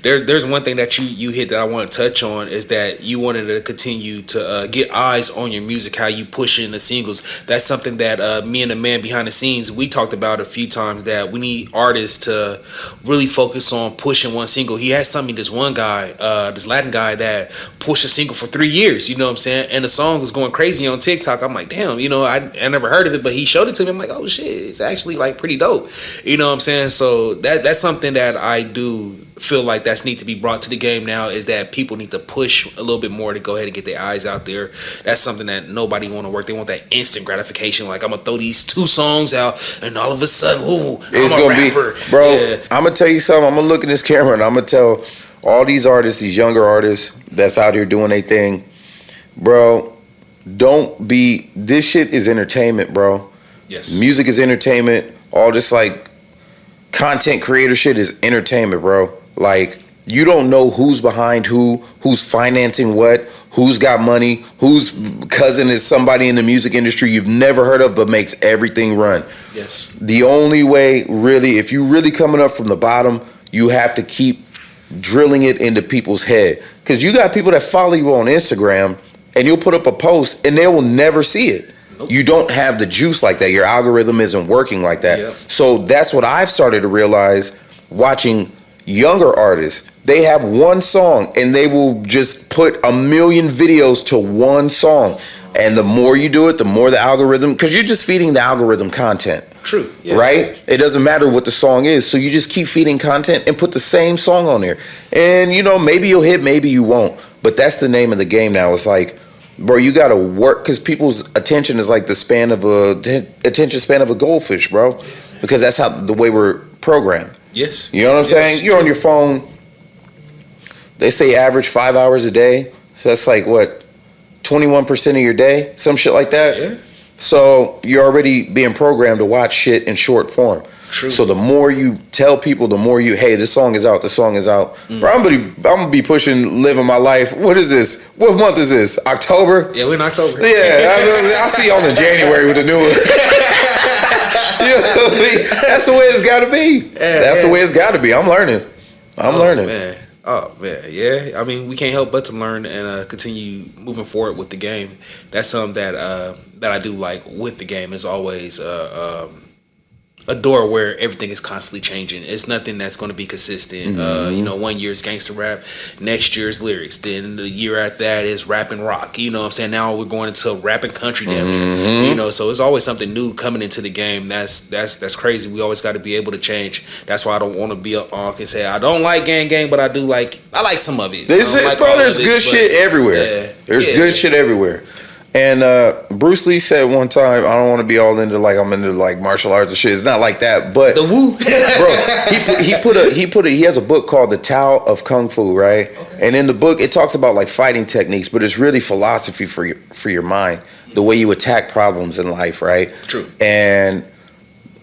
There's one thing that you hit that I want to touch on, is that you wanted to continue to get eyes on your music, how you push in the singles. That's something that me and the man behind the scenes, we talked about a few times, that we need artists to really focus on pushing one single. He had this one guy, this Latin guy, that pushed a single for 3 years, you know what I'm saying? And the song was going crazy on TikTok. I'm like, damn, you know, I never heard of it, but he showed it to me. I'm like, oh shit, it's actually like pretty dope. You know what I'm saying? So that's something that I do feel like that's need to be brought to the game now, is that people need to push a little bit more to go ahead and get their eyes out there. That's something that nobody want to work. They want that instant gratification. Like, I'm gonna throw these 2 songs out, and all of a sudden, it's I'm gonna a rapper. Be, bro. Yeah. I'm gonna tell you something. I'm gonna look in this camera and I'm gonna tell all these artists, these younger artists that's out here doing their thing, bro. This shit is entertainment, bro. Yes. Music is entertainment. All this like content creator shit is entertainment, bro. Like, you don't know who's behind who's financing what, who's got money, whose cousin is somebody in the music industry you've never heard of but makes everything run. Yes. The only way, really, if you really coming up from the bottom, you have to keep drilling it into people's head. Because you got people that follow you on Instagram, and you'll put up a post and they will never see it. Nope. You don't have the juice like that. Your algorithm isn't working like that. Yep. So that's what I've started to realize watching younger artists. They have one song and they will just put 1 million videos to one song. And the more you do it, the more the algorithm, because you're just feeding the algorithm content. True. Yeah. Right? It doesn't matter what the song is. So you just keep feeding content and put the same song on there. And, you know, maybe you'll hit, maybe you won't. But that's the name of the game now. It's like, bro, you got to work because people's attention is like the attention span of a goldfish, bro. Because that's how the way we're programmed. Yes. You know what I'm saying? You're on your phone. They say average 5 hours a day. So that's like what, 21% of your day, some shit like that. Yeah. So you're already being programmed to watch shit in short form. True. So the more you tell people, the more you, hey, this song is out. Bro, I'm gonna be pushing Living My Life. What is this? What month is this? October? Yeah, we're in October. Yeah, I'll see y'all in January with the new one. You know what I mean? That's the way it's gotta be. That's the way it's gotta be. I'm learning. Man. Oh man, yeah. I mean, we can't help but to learn and continue moving forward with the game. That's something that I do like with the game. Is always a door where everything is constantly changing. It's nothing that's going to be consistent. You know, 1 year is gangster rap, next year is lyrics, then the year after that is rap and rock. You know what I'm saying? Now we're going into rap and country down here. You know, so it's always something new coming into the game. That's crazy. We always got to be able to change. That's why I don't want to be on and say I don't like gang, but I like some of it. There's good shit everywhere. There's good shit everywhere. And Bruce Lee said one time, I don't want to be all into like I'm into like martial arts and shit. It's not like that, but the woo, bro. He has a book called The Tao of Kung Fu, right? Okay. And in the book, it talks about like fighting techniques, but it's really philosophy for your mind, the way you attack problems in life, right? True. And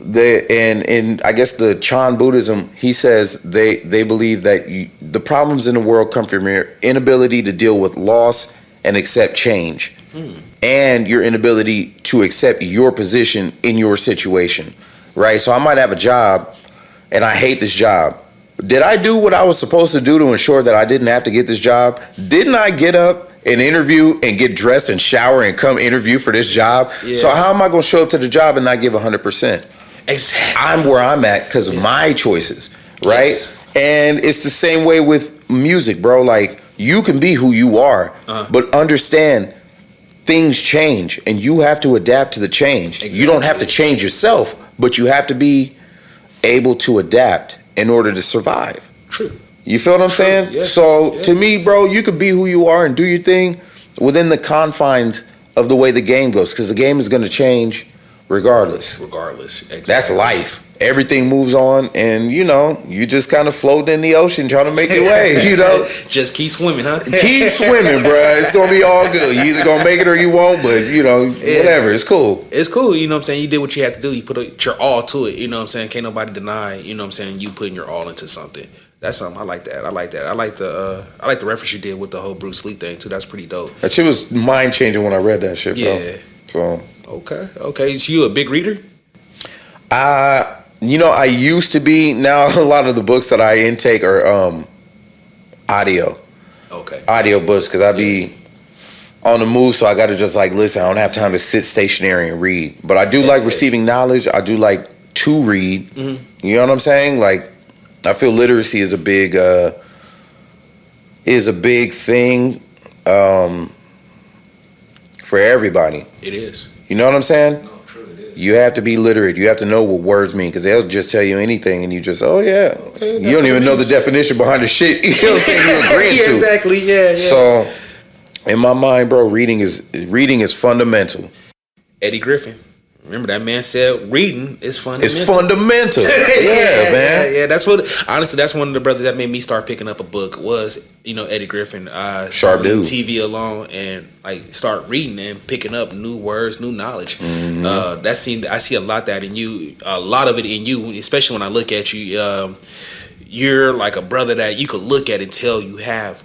I guess the Chan Buddhism, he says they believe that the problems in the world come from your inability to deal with loss and accept change. And your inability to accept your position in your situation, right? So I might have a job and I hate this job. Did I do what I was supposed to do to ensure that I didn't have to get this job? Didn't I get up and interview and get dressed and shower and come interview for this job? Yeah. So how am I going to show up to the job and not give 100%? Exactly. I'm where I'm at because of my choices, right? Yes. And it's the same way with music, bro. Like, you can be who you are, but understand things change and you have to adapt to the change. Exactly. You don't have to change yourself, but you have to be able to adapt in order to survive. True. You feel what I'm saying? Yeah. So to me, bro, you could be who you are and do your thing within the confines of the way the game goes, because the game is going to change regardless. Exactly. That's life. Everything moves on, and you know, you just kind of float in the ocean trying to make your way. You know, just keep swimming, huh? Keep swimming, bro. It's gonna be all good. You either gonna make it or you won't, but you know, whatever. It's cool. It's cool. You know what I'm saying? You did what you had to do. You put your all to it. You know what I'm saying? Can't nobody deny. You know what I'm saying? You putting your all into something. That's something I like. I like the reference you did with the whole Bruce Lee thing too. That's pretty dope. That shit was mind changing when I read that shit, bro. Yeah. So okay. So you a big reader? You know, I used to be. Now a lot of the books that I intake are audio. Okay. Audio books, because I be on the move, so I got to just like listen. I don't have time to sit stationary and read. But I do like receiving knowledge. I do like to read. Mm-hmm. You know what I'm saying? Like, I feel literacy is a big thing for everybody. It is. You know what I'm saying? No, true, it is. You have to be literate. You have to know what words mean, because they'll just tell you anything, and you just, oh yeah. Okay, you don't even know the definition behind the shit. You know what I'm saying? You're agreeing to. Exactly. Yeah. So, in my mind, bro, reading is fundamental. Eddie Griffin. Remember that man said reading is fundamental. It's fundamental. Yeah, man. Yeah, that's one of the brothers that made me start picking up a book was, you know, Eddie Griffin. Sharp dude. TV alone and like start reading and picking up new words, new knowledge. Mm-hmm. I see a lot of it in you, especially when I look at you. You're like a brother that you could look at and tell you have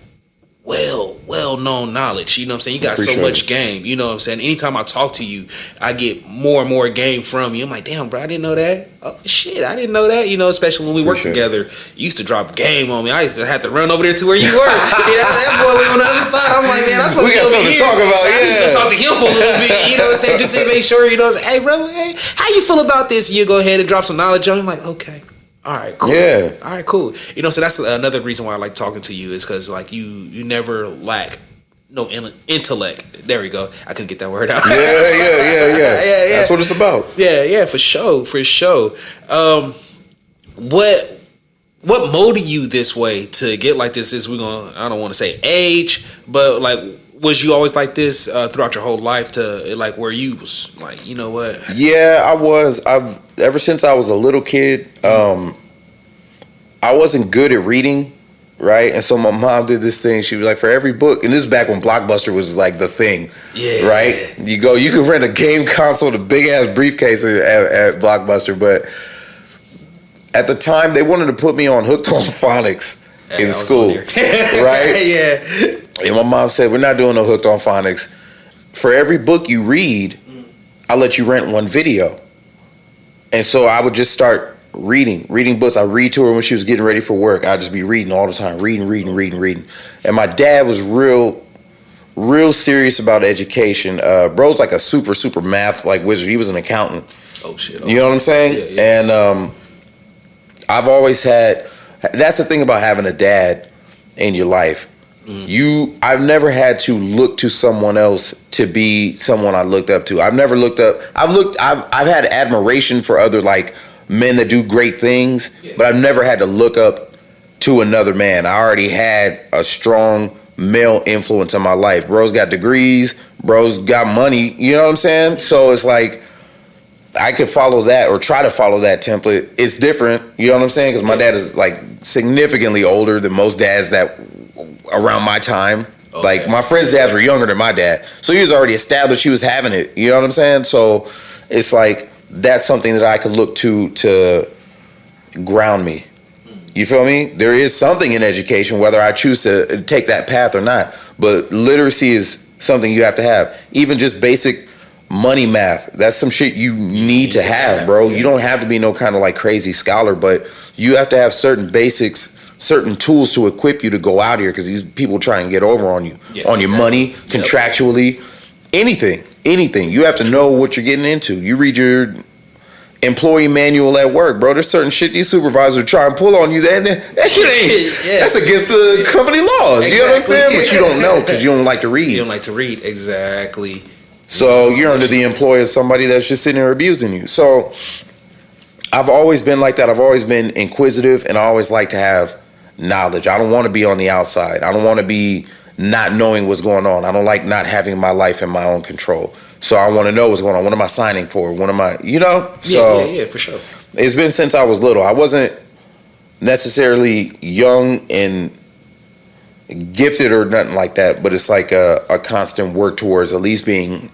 well-known knowledge. You know what I'm saying? You got so much game. You know what I'm saying? Anytime I talk to you, I get more and more game from you. I'm like, damn, bro, I didn't know that. Oh, shit, I didn't know that. You know, especially when we worked together, you used to drop game on me. I used to have to run over there to where you were. That boy was on the other side. I'm like, man, that's what we got something to talk about. I need to talk to him for a little bit. You know what I'm saying? Just to make sure, you know, hey, bro, hey, how you feel about this? And you go ahead and drop some knowledge on him. I'm like, okay. All right, cool. Yeah. All right, cool. You know, so that's another reason why I like talking to you is because like you never lack no intellect. There we go. I couldn't get that word out. Yeah. That's what it's about. Yeah, for sure. What what molded you this way to get like this? Is I don't want to say age, but like, was you always like this throughout your whole life to like where you was like, you know what? Yeah, I was. Ever since I was a little kid, I wasn't good at reading, right? And so my mom did this thing. She was like, for every book, and this is back when Blockbuster was like the thing, right? You can rent a game console, the big ass briefcase at Blockbuster, but at the time they wanted to put me on Hooked on Phonics in school, right? Yeah. And my mom said, we're not doing no Hooked on Phonics. For every book you read, I'll let you rent one video. And so I would just start reading books. I read to her when she was getting ready for work. I'd just be reading all the time, reading. And my dad was real serious about education. Bro's like a super math like wizard. He was an accountant. Oh shit. You know what I'm saying? Yeah. And I've always had, that's the thing about having a dad in your life. I've never had to look to someone else to be someone I looked up to. I've never looked up. I've had admiration for other like men that do great things, but I've never had to look up to another man. I already had a strong male influence in my life. Bro's got degrees. Bro's got money. You know what I'm saying? So it's like I could follow that or try to follow that template. It's different. You know what I'm saying? Because my dad is like significantly older than most dads that around my time. Okay. Like my friends' dads were younger than my dad, so he was already established. He was having it. You know what I'm saying? So it's like that's something that I could look to ground me. You feel me? There is something in education, whether I choose to take that path or not. But literacy is something you have to have. Even just basic money math. That's some shit you need to have, bro. You don't have to be no kind of like crazy scholar, but you have to have certain basics, certain tools to equip you to go out here, because these people try and get over on you, on your money, contractually, anything. You have to know what you're getting into. You read your employee manual at work, bro. There's certain shit these supervisors try and pull on you. That shit ain't. That's against the company laws. Exactly. You know what I'm saying? But you don't know because you don't like to read. You don't like to read, exactly. So you're under the employ of somebody that's just sitting there abusing you. So I've always been like that. I've always been inquisitive, and I always like to have knowledge. I don't want to be on the outside. I don't want to be not knowing what's going on. I don't like not having my life in my own control. So I want to know what's going on. What am I signing for? What am I, you know? So yeah, for sure. It's been since I was little. I wasn't necessarily young and gifted or nothing like that, but it's like a constant work towards at least being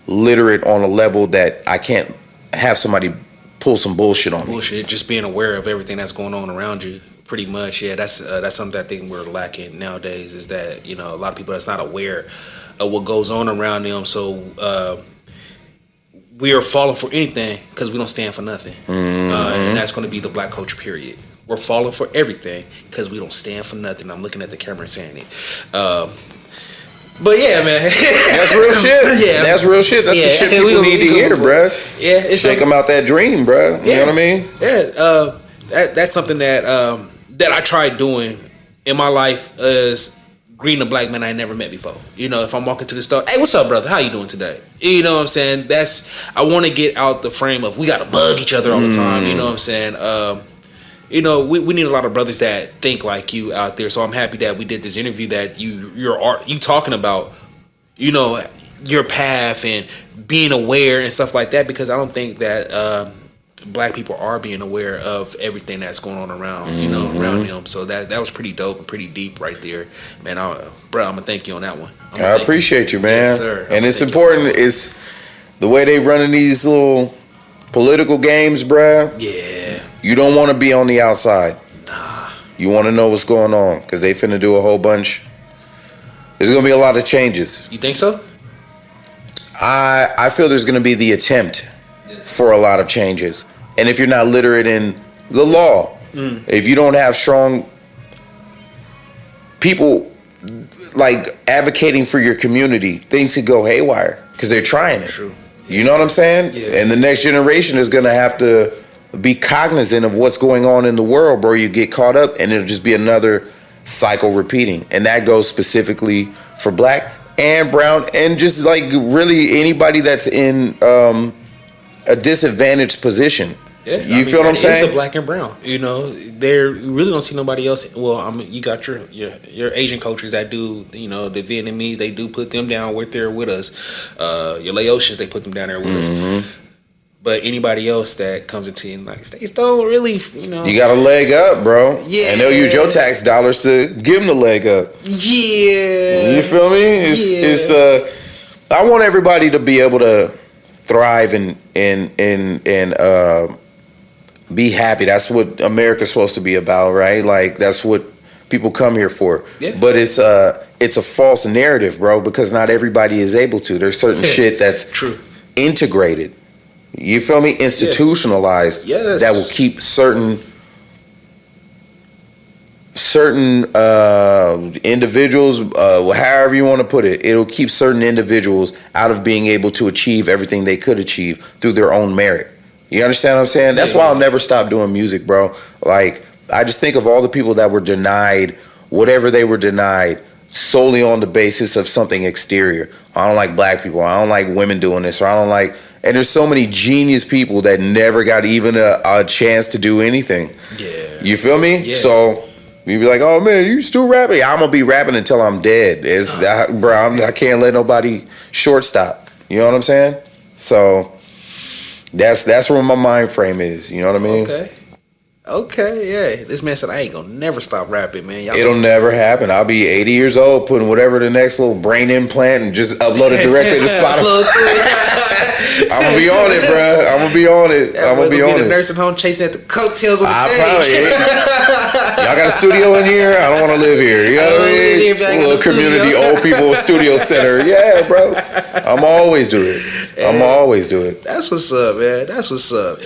literate on a level that I can't have somebody pull some bullshit on me. Just being aware of everything that's going on around you. Pretty much, yeah. That's something I think we're lacking nowadays. Is that a lot of people that's not aware of what goes on around them. So we are falling for anything because we don't stand for nothing, and that's going to be the black culture. Period. We're falling for everything because we don't stand for nothing. I'm looking at the camera and saying it. But yeah, man, that's real shit. Yeah, that's real shit. That's the shit people need to hear, bro. Yeah, shake them out that dream, bro. You know what I mean? Yeah, that's something that that I tried doing in my life is greeting a black man I never met before. If I'm walking to the store, hey, what's up, brother? How you doing today? You know what I'm saying? I want to get out the frame of we got to mug each other all the time. You know what I'm saying? We need a lot of brothers that think like you out there. So I'm happy that we did this interview, that you talking about, your path and being aware and stuff like that, because I don't think that black people are being aware of everything that's going on around, around them. So that was pretty dope and pretty deep right there, man. Bro, I'm gonna thank you on that one. I appreciate you, man. Yes, sir. And it's important. It's the way they running these little political games, bruh. Yeah. You don't want to be on the outside. Nah. You want to know what's going on, because they finna do a whole bunch. There's gonna be a lot of changes. You think so? I feel there's gonna be the attempt for a lot of changes. And if you're not literate in the law, if you don't have strong people like advocating for your community, things could go haywire because they're trying it. True. You know what I'm saying? Yeah. And the next generation is going to have to be cognizant of what's going on in the world, bro. You get caught up and it'll just be another cycle repeating. And that goes specifically for black and brown and just like really anybody that's in a disadvantaged position. Yeah, you feel what I'm saying? It's the black and brown. You really don't see nobody else. Well, you got your Asian cultures that do. The Vietnamese, they do put them down with us. Your Laotians, they put them down there with us. But anybody else that comes into the United States don't really, You got a leg up, bro. Yeah. And they'll use your tax dollars to give them the leg up. Yeah. You feel me? I want everybody to be able to thrive and be happy. That's what America's supposed to be about, right? Like, that's what people come here for. Yeah. But it's a false narrative, bro, because not everybody is able to. There's certain shit that's true integrated. You feel me? Institutionalized. Yes. That will keep certain individuals, however you want to put it, it'll keep certain individuals out of being able to achieve everything they could achieve through their own merit. You understand what I'm saying? That's why I'll never stop doing music, bro. Like, I just think of all the people that were denied whatever they were denied solely on the basis of something exterior. I don't like black people. I don't like women doing this. Or I don't like... And there's so many genius people that never got even a chance to do anything. Yeah. You feel me? Yeah. So you be like, oh man, you still rapping? I'm gonna be rapping until I'm dead. I can't let nobody shortstop. You know what I'm saying? So that's where my mind frame is. You know what I mean? Okay, yeah. This man said I ain't gonna never stop rapping, man. It'll never happen. I'll be 80 years old, putting whatever the next little brain implant and just upload it directly to Spotify. I'm gonna be on it, bro. I'm gonna be on it. I'm gonna be on it. The nursing home chasing at the coattails on the stage. Y'all got a studio in here? I don't want to live here. You know what I mean? A little community old people studio center. Yeah, bro. I'm always do it. I'm always do it. That's what's up, man. That's what's up.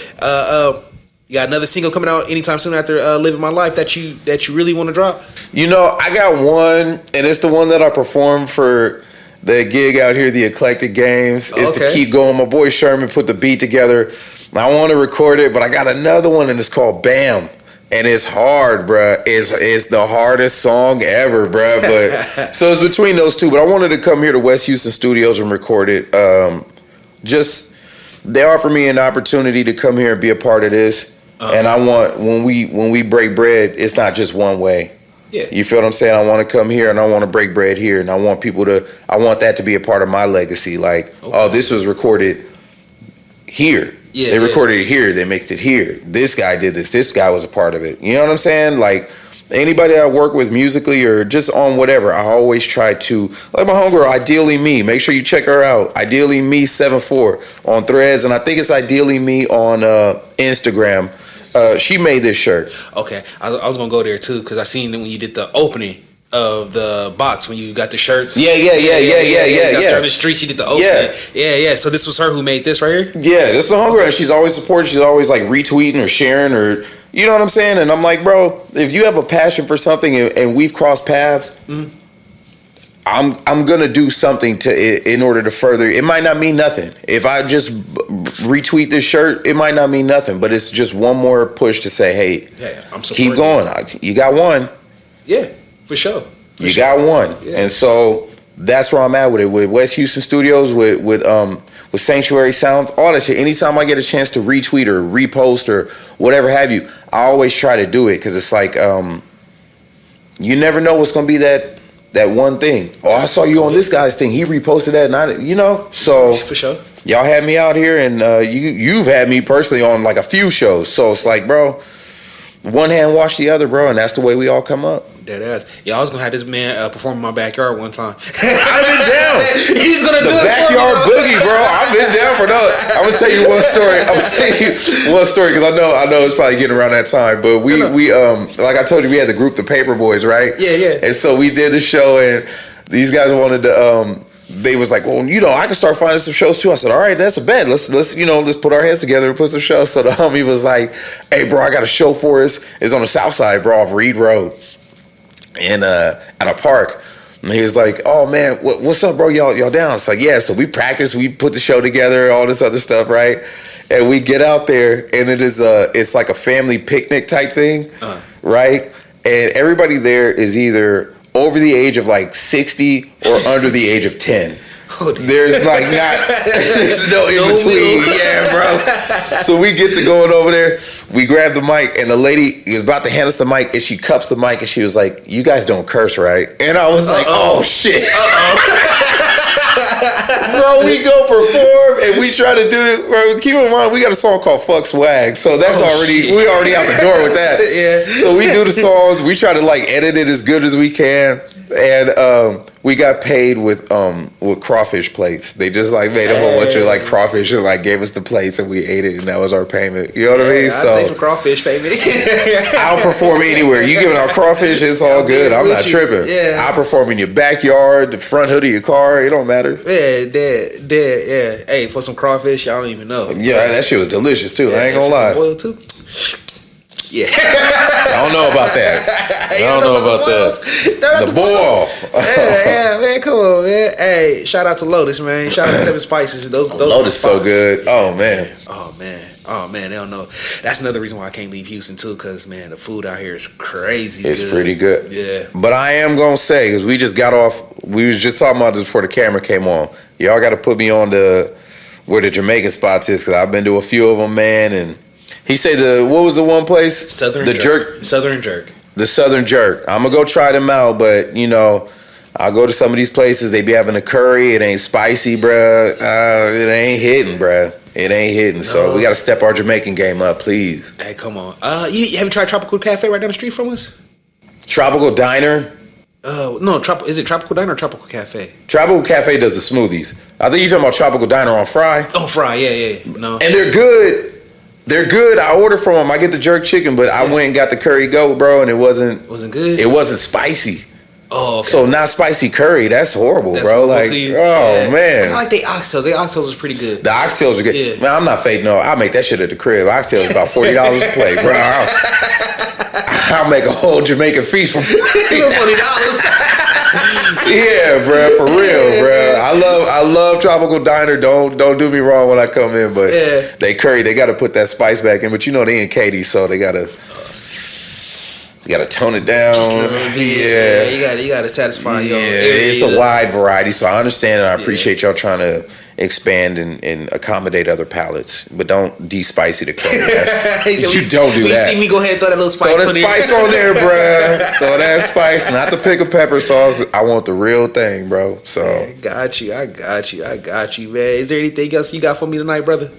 You got another single coming out anytime soon after Living My Life that you really want to drop? I got one, and it's the one that I performed for the gig out here, the Eclectic Games. It's to keep going. My boy Sherman put the beat together. I want to record it, but I got another one, and it's called Bam. And it's hard, bruh. It's the hardest song ever, bruh. But so it's between those two. But I wanted to come here to West Houston Studios and record it. They offered me an opportunity to come here and be a part of this. And I want when we break bread, it's not just one way. Yeah. You feel what I'm saying? I want to come here and I want to break bread here, and I want that to be a part of my legacy. Like, oh, this was recorded here. Yeah, they recorded it here. They mixed it here. This guy did this. This guy was a part of it. You know what I'm saying? Like, anybody I work with musically or just on whatever, I always try to, like my homegirl, Ideally Me. Make sure you check her out. Ideally Me 74 on Threads, and I think it's Ideally Me on Instagram. She made this shirt. Okay, I was gonna go there too because I seen when you did the opening of the box when you got the shirts. Yeah. On the street, she did the opening. Yeah. So this was her who made this right here. Yeah, this is the homegirl, and she's always supporting. She's always like retweeting or sharing or. You know what I'm saying? And I'm like, bro, if you have a passion for something and we've crossed paths, I'm gonna do something in order to further. It might not mean nothing. If I just retweet this shirt, it might not mean nothing. But it's just one more push to say, hey, I'm keep going. You got one. Yeah, for sure. You got one, and so that's where I'm at with it. With West Houston Studios, with Sanctuary Sounds, all that shit. Anytime I get a chance to retweet or repost or whatever have you, I always try to do it because it's like you never know what's gonna be that one thing. Oh, I saw you on this guy's thing. He reposted that, and so for sure. Y'all had me out here, and you've had me personally on like a few shows. So it's like, bro, one hand wash the other, bro, and that's the way we all come up. Dead ass. Yeah, I was gonna have this man perform in my backyard one time. I've been down. He's gonna do the backyard boogie, bro. I've been down for that. I'm gonna tell you one story because I know it's probably getting around that time. But we like I told you, we had the group, the Paper Boys, right? Yeah. And so we did the show, and these guys wanted to. They was like, well, I can start finding some shows too. I said, all right, that's a bet. Let's put our heads together and put some shows. So the homie was like, hey, bro, I got a show for us. It's on the south side, bro, off Reed Road. And at a park, and he was like, "Oh man, what's up, bro? Y'all down?" It's like, yeah. So we practiced, we put the show together, all this other stuff, right? And we get out there, and it's like a family picnic type thing, right? And everybody there is either over the age of like 60 or under the age of 10. There's like there's no in between. Yeah, bro. So we get to going over there. We grab the mic, and the lady is about to hand us the mic, and she cups the mic, and she was like, "You guys don't curse, right?" And I was like, "Oh shit." Bro, we go perform and we try to do it. Bro, keep in mind, we got a song called "Fuck Swag," so that's we already out the door with that. Yeah. So we do the songs. We try to like edit it as good as we can, and we got paid with crawfish plates. They just like made a whole bunch of like crawfish and like gave us the plates, and we ate it, and that was our payment. You know what I mean? I'll take some crawfish payment. I'll perform anywhere. You giving out crawfish, it's all good. I'm not tripping. Yeah. I'll perform in your backyard, the front hood of your car. It don't matter. Yeah, dead. Yeah. Hey, for some crawfish, y'all don't even know. Yeah, that shit was delicious too. I ain't gonna lie. Some oil too. Yeah. I don't know about that. I don't know about that. The boil. Yeah, man, come on, man. Hey, shout out to Lotus, man. Shout out to Seven Spices. Those Lotus so good. Oh man. They don't know. That's another reason why I can't leave Houston too, because man, the food out here is crazy. It's pretty good. Yeah. But I am gonna say, because we just got off. We was just talking about this before the camera came on. Y'all got to put me on where the Jamaican spots is, because I've been to a few of them, man, and. He said what was the one place? Southern Jerk. The Southern Jerk. I'm gonna go try them out, but you know, I'll go to some of these places. They be having a curry. It ain't spicy, bruh. It ain't hitting, bruh. It ain't hitting. No. So we gotta step our Jamaican game up, please. Hey, come on. You have you tried Tropical Cafe right down the street from us? Tropical Diner. No, is it Tropical Diner or Tropical Cafe? Tropical Cafe does the smoothies. I think you're talking about Tropical Diner on Fry. Oh, Fry, yeah. No. And they're good. They're good. I ordered from them. I get the jerk chicken, but I went and got the curry goat, bro, and it wasn't good. It wasn't spicy. Oh, okay. So not spicy curry. That's horrible, bro. Like, man. I like the oxtails. The oxtails is pretty good. The oxtails are good. Yeah. Man, I'm not fake. No, I make that shit at the crib. Oxtails about $40 a plate, bro. I'll make a whole Jamaican feast for $40. Yeah, bro, for real, bro. I love Tropical Diner. Don't do me wrong when I come in, but they got to put that spice back in. But you know they in Katy, so they got to tone it down. Yeah, you got to satisfy your. Yeah, it's a wide variety, so I understand and I appreciate y'all trying to expand and accommodate other palates, but don't de-spicy the curry. You don't do that. You see me go ahead and throw that little spice on there. Throw the spice on there, bruh. Throw that spice, not the pickle pepper sauce. I want the real thing, bro. So I got you, man. Is there anything else you got for me tonight, brother?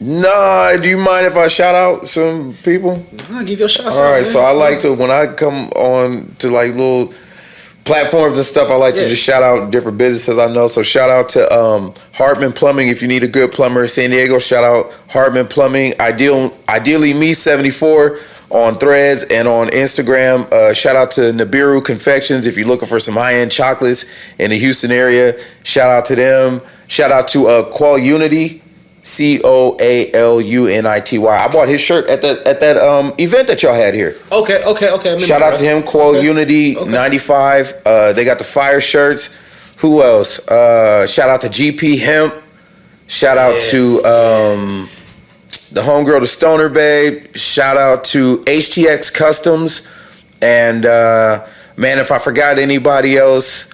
Nah, do you mind if I shout out some people? I'll give you a shout out. All right, so I like to, when I come on to like little platforms and stuff, I like to just shout out different businesses I know. So shout out to Hartman Plumbing. If you need a good plumber in San Diego, shout out Hartman Plumbing. Ideally me 74 on Threads and on Instagram. Shout out to Nibiru Confections. If you're looking for some high-end chocolates in the Houston area, shout out to them. Shout out to Qual Unity. COALUNITY. I bought his shirt at that event that y'all had here. Okay. Shout out to him, Qual Unity 95. They got the fire shirts. Who else? Shout out to GP Hemp. Shout out to the homegirl, the Stoner Babe. Shout out to HTX Customs. And man, if I forgot anybody else,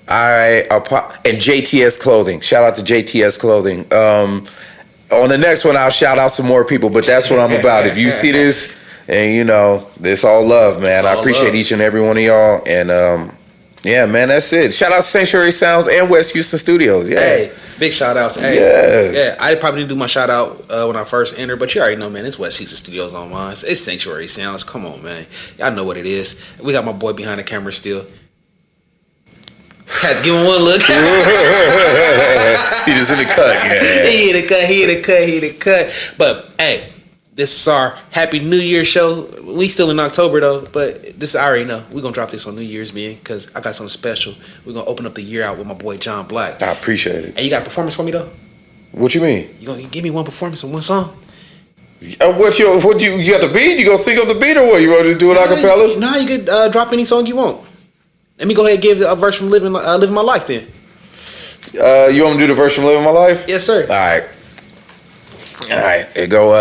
and JTS Clothing. Shout out to JTS Clothing. On the next one, I'll shout out some more people, but that's what I'm about. If you see this, and you know, this all love, man. I appreciate each and every one of y'all. And yeah, man, that's it. Shout out to Sanctuary Sounds and West Houston Studios. Yeah. Hey, big shout outs. Hey, yeah. I probably didn't do my shout out when I first entered, but you already know, man, it's West Houston Studios on mine. It's Sanctuary Sounds. Come on, man. Y'all know what it is. We got my boy behind the camera still. Had to give him one look. He just in the cut, yeah. He in the cut. But hey, this is our Happy New Year show. We still in October though, but this I already know. We're gonna drop this on New Year's, man, because I got something special. We're gonna open up the year out with my boy Jon Black. I appreciate it. And you got a performance for me though? What you mean? You gonna give me one performance on one song? What you got the beat? You gonna sing up the beat or what? You wanna just do it a cappella? No, you could drop any song you want. Let me go ahead and give a verse from Living My Life then. You want me to do the verse from Living My Life? Yes, sir. All right. It go,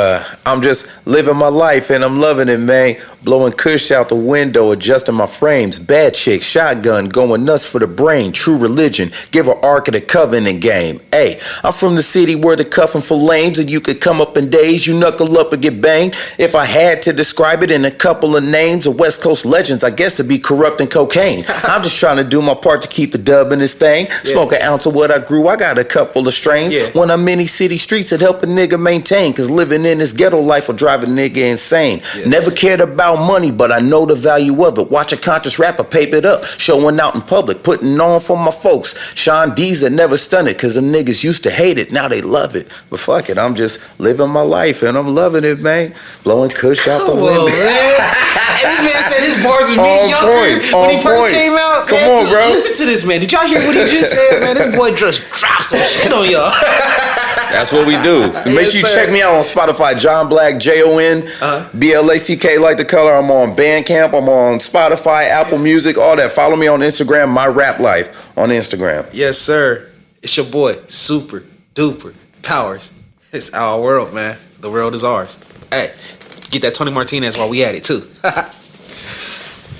I'm just living my life and I'm loving it, man. Blowing kush out the window, adjusting my frames. Bad chick, shotgun, going nuts for the brain. True religion, give her Ark of the Covenant game. Hey, I'm from the city where the cuffing for lames, and you could come up in days, you knuckle up and get banged. If I had to describe it in a couple of names of West Coast legends, I guess it'd be corrupt and cocaine. I'm just trying to do my part to keep the dub in this thing. Smoke an ounce of what I grew, I got a couple of strains. When I'm in these city streets, it help a nigga maintain, cause living in this ghetto life will drive a nigga insane. Never cared about money, but I know the value of it. Watch a conscious rapper pape it up, showing out in public, putting on for my folks. Sean D's that never stunned it, cause them niggas used to hate it, now they love it. But fuck it, I'm just living my life and I'm loving it, man. Blowing kush out the window. Hey, this man said his bars was mediocre when he first came out. Come on, bro. Listen to this, man. Did y'all hear what he just said, man? This boy just dropped some shit on y'all. That's what we do. Make sure you check me out on Spotify, Jon Black, Jon Black, like the color. I'm on Bandcamp. I'm on Spotify, Apple Music, all that. Follow me on Instagram, MyRapLife on Instagram. Yes, sir. It's your boy, Super Duper Powers. It's our world, man. The world is ours. Hey, get that Tony Martinez while we at it, too.